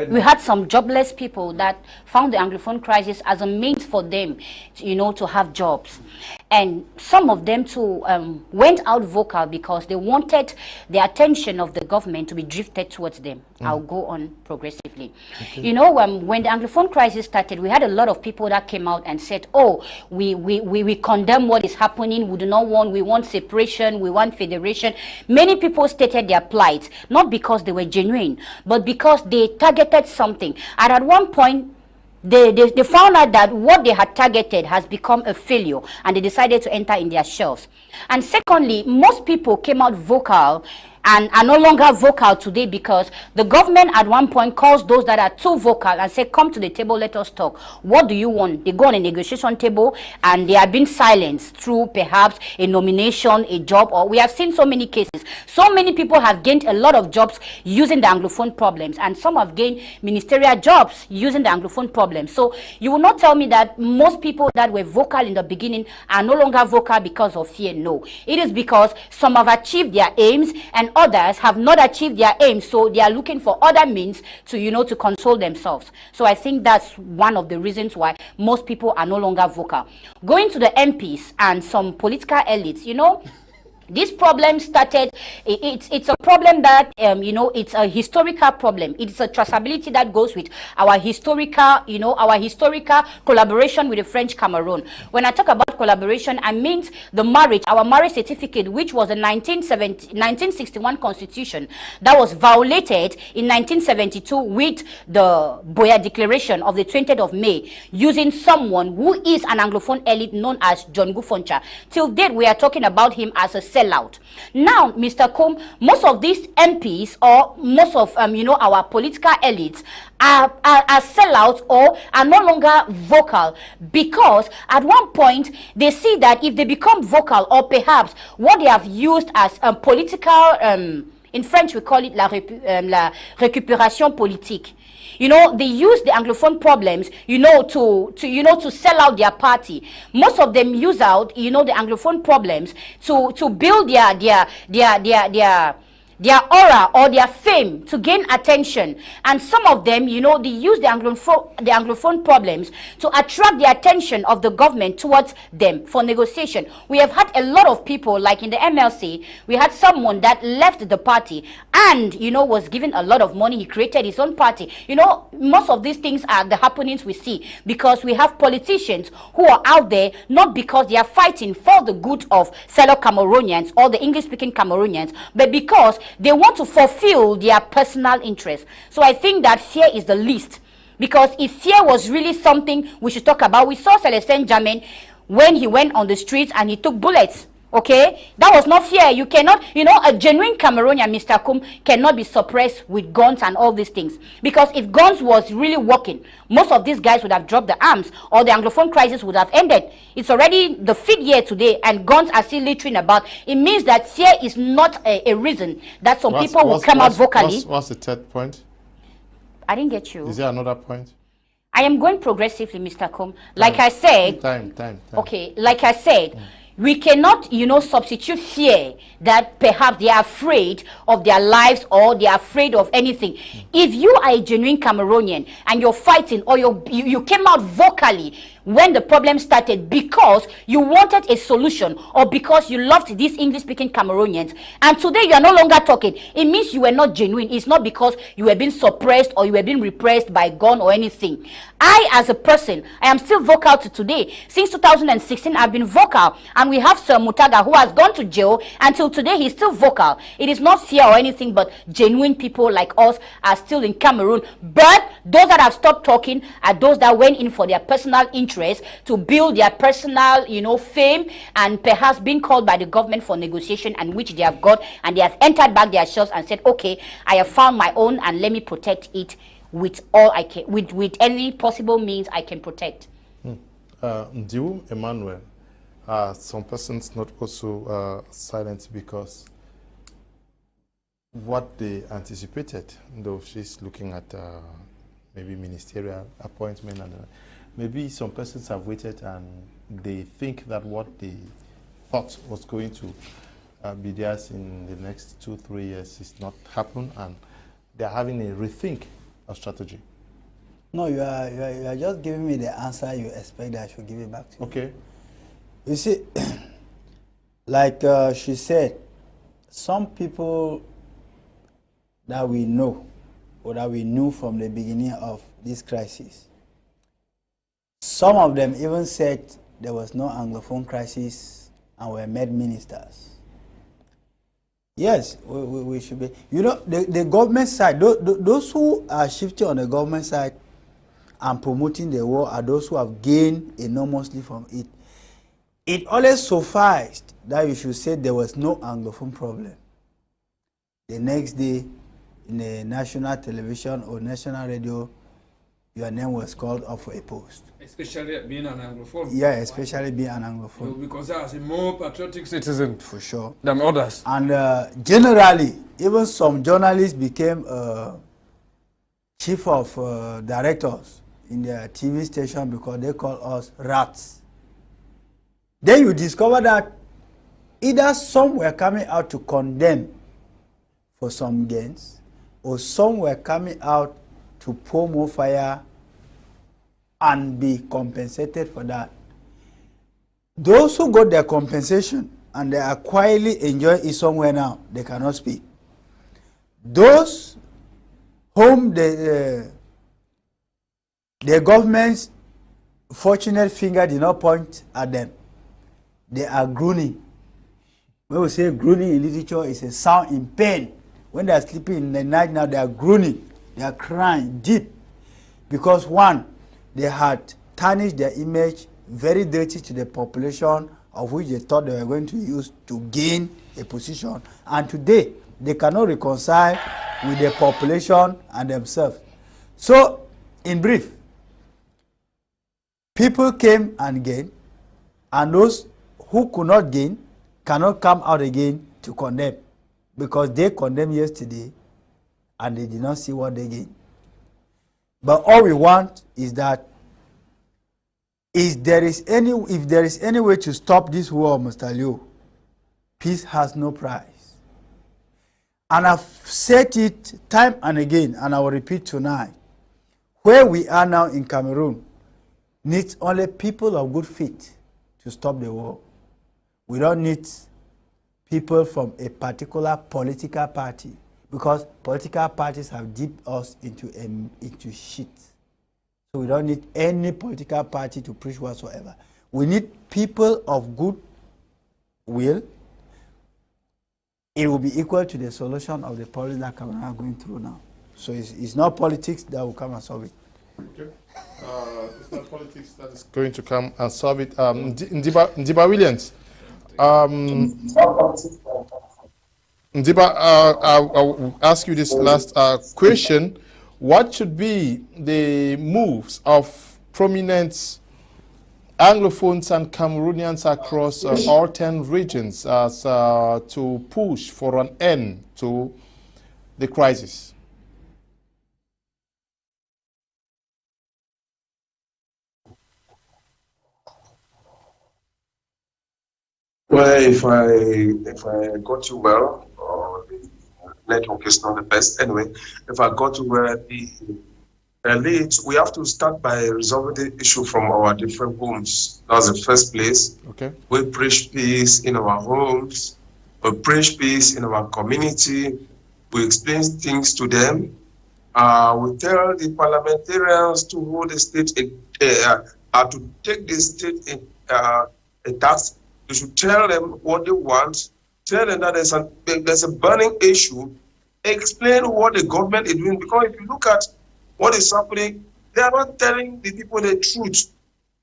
we had some jobless people that found the Anglophone crisis as a means for them, you know, to have jobs. And some of them too went out vocal because they wanted the attention of the government to be drifted towards them. I'll go on progressively. You know, when the Anglophone crisis started, we had a lot of people that came out and said, oh, we condemn what is happening. We do not want, we want separation, we want federation. Many people stated their plight, not because they were genuine, but because they targeted something. And at one point, they found out that what they had targeted has become a failure, and they decided to enter in their shells. And secondly, most people came out vocal and are no longer vocal today because the government at one point calls those that are too vocal and say, come to the table, let us talk. What do you want? They go on a negotiation table and they are being silenced through perhaps a nomination, a job, or we have seen so many cases. So many people have gained a lot of jobs using the Anglophone problems, and some have gained ministerial jobs using the Anglophone problems. So you will not tell me that most people that were vocal in the beginning are no longer vocal because of fear. No, it is because some have achieved their aims and others have not achieved their aims, so they are looking for other means to, you know, to console themselves. So I think that's one of the reasons why most people are no longer vocal. Going to the MPs and some political elites, you know, this problem started, it's a problem that, you know, it's a historical problem. It's a traceability that goes with our historical, you know, our historical collaboration with the French Cameroon. When I talk about collaboration, I mean the marriage, our marriage certificate, which was a 1961 constitution that was violated in 1972 with the Boya Declaration of the 20th of May, using someone who is an Anglophone elite known as John Gufoncha. Till date, we are talking about him as a sellout. Now, Mr. Kum, most of these MPs or most of you know, our political elites are sellouts or are no longer vocal because at one point they see that if they become vocal, or perhaps what they have used as a political, in French we call it la récupération politique. You know, they use the Anglophone problems, you know, to sell out their party. Most of them use out, you know, the Anglophone problems to build their aura or their fame to gain attention. And some of them, you know, they use the Anglophone problems to attract the attention of the government towards them for negotiation. We have had a lot of people, like in the MLC, we had someone that left the party and, you know, was given a lot of money. He created his own party. You know, most of these things are the happenings we see because we have politicians who are out there not because they are fighting for the good of fellow Cameroonians or the English-speaking Cameroonians, but because they want to fulfill their personal interest. So I think that fear is the least. Because if fear was really something we should talk about, we saw Celestin Jammeh when he went on the streets and he took bullets. Okay, that was not fear. You cannot, you know, a genuine Cameroonian, Mr. Kum, cannot be suppressed with guns and all these things. Because if guns was really working, most of these guys would have dropped the arms, or the Anglophone crisis would have ended. It's already the 5th year today, and guns are still littering about. It means that fear is not a reason that some people will come out vocally. What's the third point? I didn't get you. Is there another point? I am going progressively, Mr. Kum. Like I said, time. Okay, like I said, we cannot, you know, substitute fear that perhaps they are afraid of their lives or they are afraid of anything. If you are a genuine Cameroonian and you're fighting, or you came out vocally when the problem started because you wanted a solution or because you loved these English-speaking Cameroonians, and today you are no longer talking, it means you were not genuine. It's not because you were being suppressed or you were being repressed by gun or anything. I, as a person, I am still vocal to today. Since 2016, I've been vocal, and we have Sir Mutaga, who has gone to jail. Until today, he's still vocal. It is not fear or anything, but genuine people like us are still in Cameroon. But those that have stopped talking are those that went in for their personal interest to build their personal, you know, fame, and perhaps being called by the government for negotiation, and which they have got, and they have entered back their shelves and said, okay, I have found my own, and let me protect it with all I can, with any possible means I can protect. Ndiwm, Emmanuel, some persons not also silent because what they anticipated, though she's looking at maybe ministerial appointment, and maybe some persons have waited and they think that what they thought was going to be theirs in the next 2-3 years is not happen, and they're having a rethink of strategy. No, you are just giving me the answer you expect that I should give it back to you. Okay. You see, like she said, some people that we know or that we knew from the beginning of this crisis, some of them even said there was no Anglophone crisis and were made ministers. Yes, we should be. You know, the government side, those who are shifting on the government side and promoting the war are those who have gained enormously from it. It always sufficed that you should say there was no Anglophone problem. The next day, in the national television or national radio, your name was called up for a post. Especially being an Anglophone. Yeah, especially being an Anglophone. Because I was a more patriotic citizen. For sure. Than others. And generally, even some journalists became chief of directors in their TV station because they call us rats. Then you discover that either some were coming out to condemn for some gains, or some were coming out to pour more fire and be compensated for that. Those who got their compensation and they are quietly enjoying it somewhere now, they cannot speak. Those whom the government's fortunate finger did not point at them, they are groaning. When we say groaning in literature, it's a sound in pain. When they are sleeping in the night now, they are groaning. They are crying deep. Because one, they had tarnished their image very dirty to the population of which they thought they were going to use to gain a position. And today, they cannot reconcile with the population and themselves. So, in brief, people came and gained, and those who could not gain cannot come out again to condemn, because they condemned yesterday and they did not see what they gained. But all we want is that if there is any way to stop this war, Mr. Liu, peace has no price. And I've said it time and again, and I will repeat tonight. Where we are now in Cameroon needs only people of good faith to stop the war. We don't need people from a particular political party, because political parties have dipped us into shit. So we don't need any political party to preach whatsoever. We need people of good will, it will be equal to the solution of the problem that Cameroon are going through now. So it's not politics that will come and solve it. Okay. It's not politics that is going to come and solve it. Ndiwm Williams. Ndiwm, I'll ask you this last question. What should be the moves of prominent Anglophones and Cameroonians across all 10 regions as to push for an end to the crisis? Well, if I got you well, or the network is not the best. Anyway, if I got you well, the elite, we have to start by resolving the issue from our different homes. That's the first place. Okay. We preach peace in our homes. We preach peace in our community. We explain things to them. We tell the parliamentarians to hold the state, to take the state a task. You should tell them what they want. Tell them that there's a burning issue. Explain what the government is doing. Because if you look at what is happening, they are not telling the people the truth.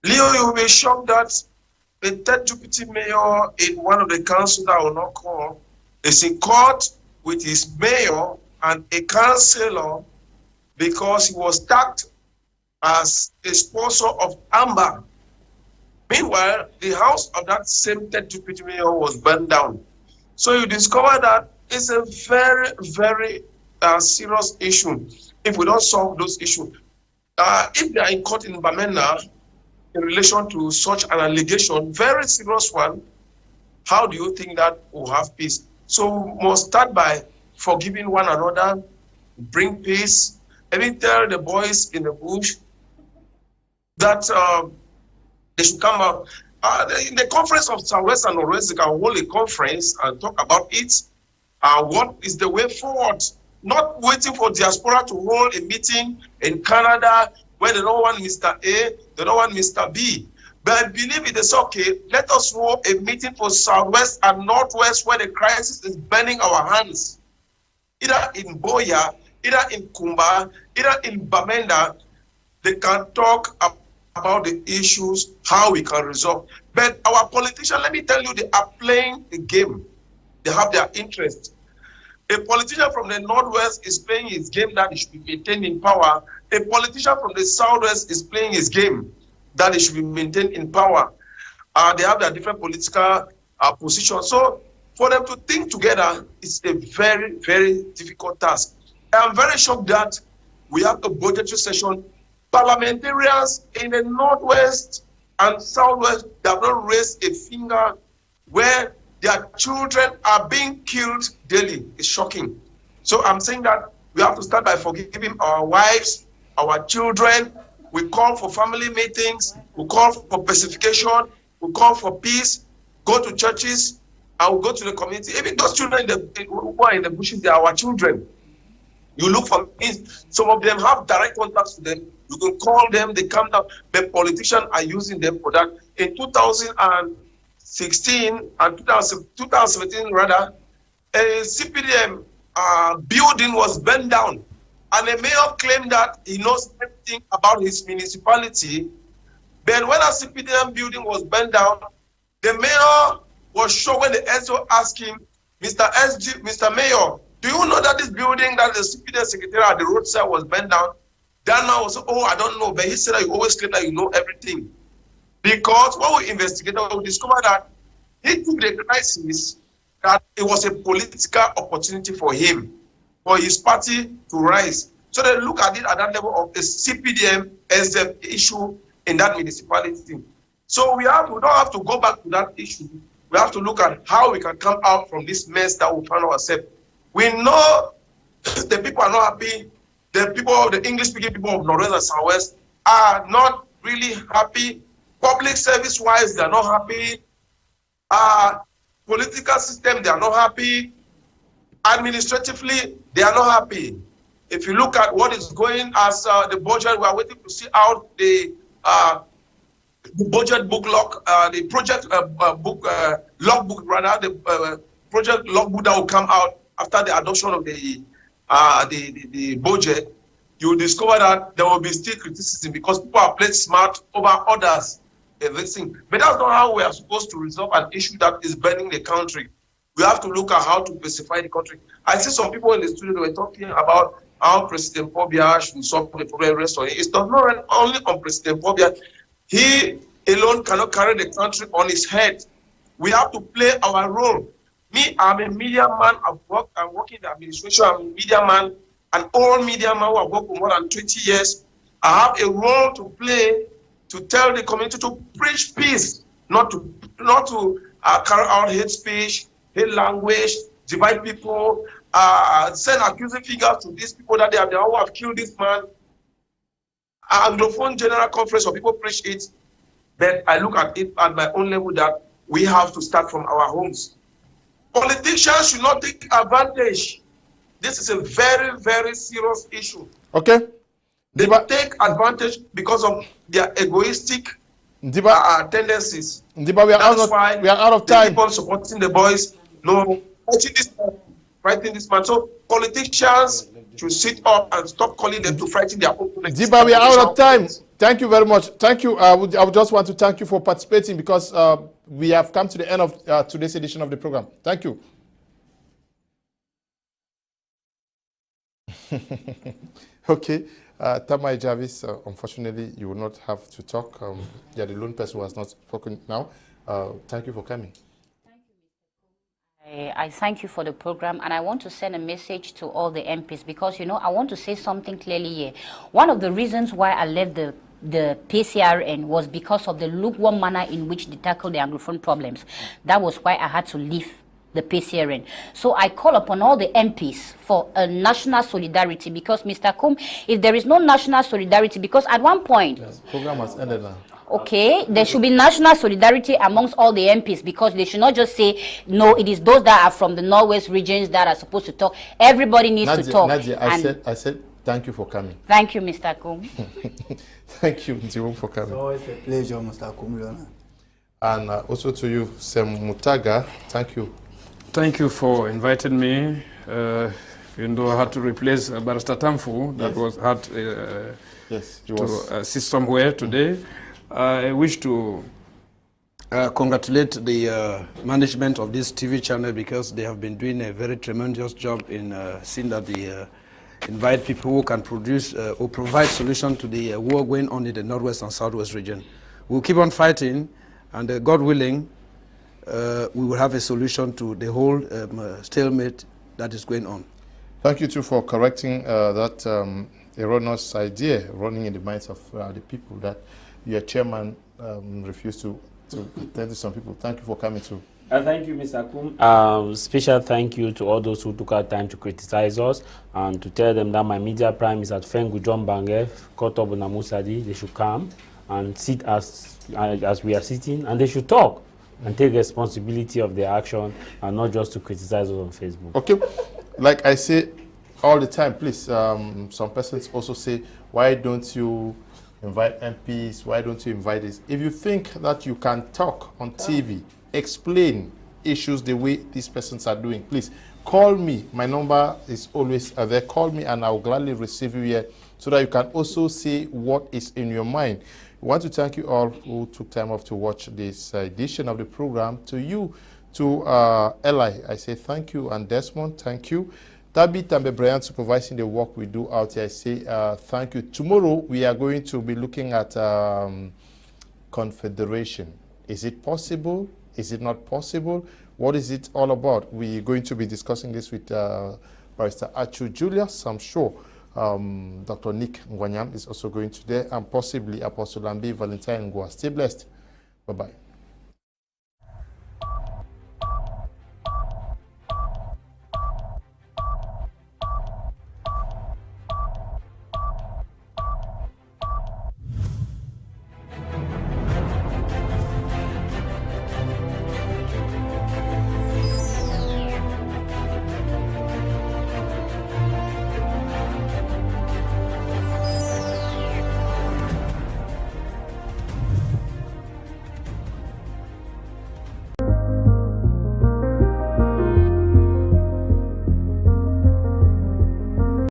Leo, you will be shocked that the third deputy mayor in one of the councils that I will not call is in court with his mayor and a councillor because he was tagged as a sponsor of Amber. Meanwhile, the house of that same third deputy mayor was burned down. So you discover that it's a very, very serious issue if we don't solve those issues. If they are in court in Bamenda in relation to such an allegation, very serious one, how do you think that will have peace? So we must start by forgiving one another, bring peace, and tell the boys in the bush that they should come out. In the conference of Southwest and Northwest, they can hold a conference and talk about it. What is the way forward? Not waiting for diaspora to hold a meeting in Canada where they don't want Mr. A, they don't want Mr. B. But I believe it is okay. Let us hold a meeting for Southwest and Northwest where the crisis is burning our hands. Either in Boya, either in Kumba, either in Bamenda, they can talk about the issues, how we can resolve. But our politicians, let me tell you, they are playing the game. They have their interest. A politician from the Northwest is playing his game that he should be maintained in power. A politician from the Southwest is playing his game that he should be maintained in power. They have their different political positions. So for them to think together is a very, very difficult task. I'm very shocked that we have a budgetary session. Parliamentarians in the Northwest and Southwest, they have not raised a finger where their children are being killed daily. It's shocking. So I'm saying that we have to start by forgiving our wives, our children. We call for family meetings. We call for pacification. We call for peace. Go to churches. I will go to the community. Even those children who are in the bushes, they are our children. You look for means. Some of them have direct contacts with them. You can call them, they come down. But politicians are using them for that. In 2016 and 2017, rather, a CPDM building was burned down. And the mayor claimed that he knows everything about his municipality. But when a CPDM building was burned down, the mayor was shocked when the SO asked him, Mr. Mayor, do you know that this building that the CPDM secretary at the roadside was burned down? That man was, oh, I don't know. But he said that you always claim that you know everything. Because when we investigated, we discovered that he took the crisis, that it was a political opportunity for him, for his party to rise. So they look at it at that level of the CPDM as the issue in that municipality. So we don't have to go back to that issue. We have to look at how we can come out from this mess that we found ourselves. We know the people are not happy. The people, the English-speaking people of Northwest and Southwest are not really happy. Public service-wise, they are not happy. Political system, they are not happy. Administratively, they are not happy. If you look at what is going as the budget, we are waiting to see out the budget book log, the project book logbook, rather, the project logbook that will come out after the adoption of the budget, you will discover that there will be still criticism because people are played smart over others. Everything. But that's not how we are supposed to resolve an issue that is burning the country. We have to look at how to pacify the country. I see some people in the studio were talking about how President Pobia should solve the problem rest on it. It's not only on President Pobia. He alone cannot carry the country on his head. We have to play our role. Me, I'm a media man. I'm working in the administration. I'm a media man, an old media man who have worked for more than 20 years. I have a role to play to tell the community to preach peace, not to carry out hate speech, hate language, divide people, send accusing fingers to these people that they are the one who have killed this man. Anglophone general conference of people preach it, but I look at it at my own level that we have to start from our homes. Politicians should not take advantage. This is a very, very serious issue. Okay. They take advantage because of their egoistic tendencies. Ndiba, we are out of time. People supporting the boys, fighting this man. So politicians should sit up and stop calling them to fighting their opponents. Ndiba, we are out of time. Thank you very much. Thank you. I would just want to thank you for participating because we have come to the end of today's edition of the program. Thank you. Okay. Tamai Jarvis, unfortunately, you will not have to talk. You are the lone person who has not spoken now. Thank you for coming. I thank you for the program, and I want to send a message to all the MPs because, you know, I want to say something clearly here. One of the reasons why I left the PCRN was because of the lukewarm manner in which they tackle the Anglophone problems. That was why I had to leave the PCRN. So I call upon all the MPs for a national solidarity because, Mr. Kum, if there is no national solidarity, because at one point... Yes, program has ended now. Okay, there should be national solidarity amongst all the MPs because they should not just say, no, it is those that are from the Northwest regions that are supposed to talk. Everybody needs to talk. Nadieh, I said thank you for coming. Thank you, Mr. Kum. Thank you, Ndiwm, for coming. It's always a pleasure, Mr. Kum Leonard. And also to you, Samori, thank you. Thank you for inviting me. Even though I had to replace Barrister Tamfu, that was had to assist somewhere today. I wish to congratulate the management of this TV channel because they have been doing a very tremendous job in seeing that they invite people who can produce or provide solution to the war going on in the Northwest and Southwest region. We'll keep on fighting, and God willing, we will have a solution to the whole stalemate that is going on. Thank you too for correcting that erroneous idea running in the minds of the people that your chairman refused to attend to some people. Thank you for coming too. Thank you, Mr. Kum. Special thank you to all those who took our time to criticize us and to tell them that my media prime is at Fengu John Bange, Kotobu Namusadi. They should come and sit as we are sitting, and they should talk and take responsibility of their action and not just to criticize us on Facebook. Okay, like I say all the time, please, some persons also say, why don't you invite MPs, why don't you invite this? If you think that you can talk on TV, explain issues the way these persons are doing, please call me. My number is always there. Call me and I'll gladly receive you here so that you can also say what is in your mind. We want to thank you all who took time off to watch this edition of the program. To you, to Eli, I say thank you, and Desmond, thank you. Tabi Tambe Bryant supervising the work we do out here, I say thank you. Tomorrow we are going to be looking at confederation. Is it possible? Is it not possible? What is it all about? We're going to be discussing this with Barrister Achu Julius, I'm sure. Dr. Nick Ngwanyam is also going today, and possibly Apostle Lambi Valentine Ngwa. Stay blessed. Bye-bye.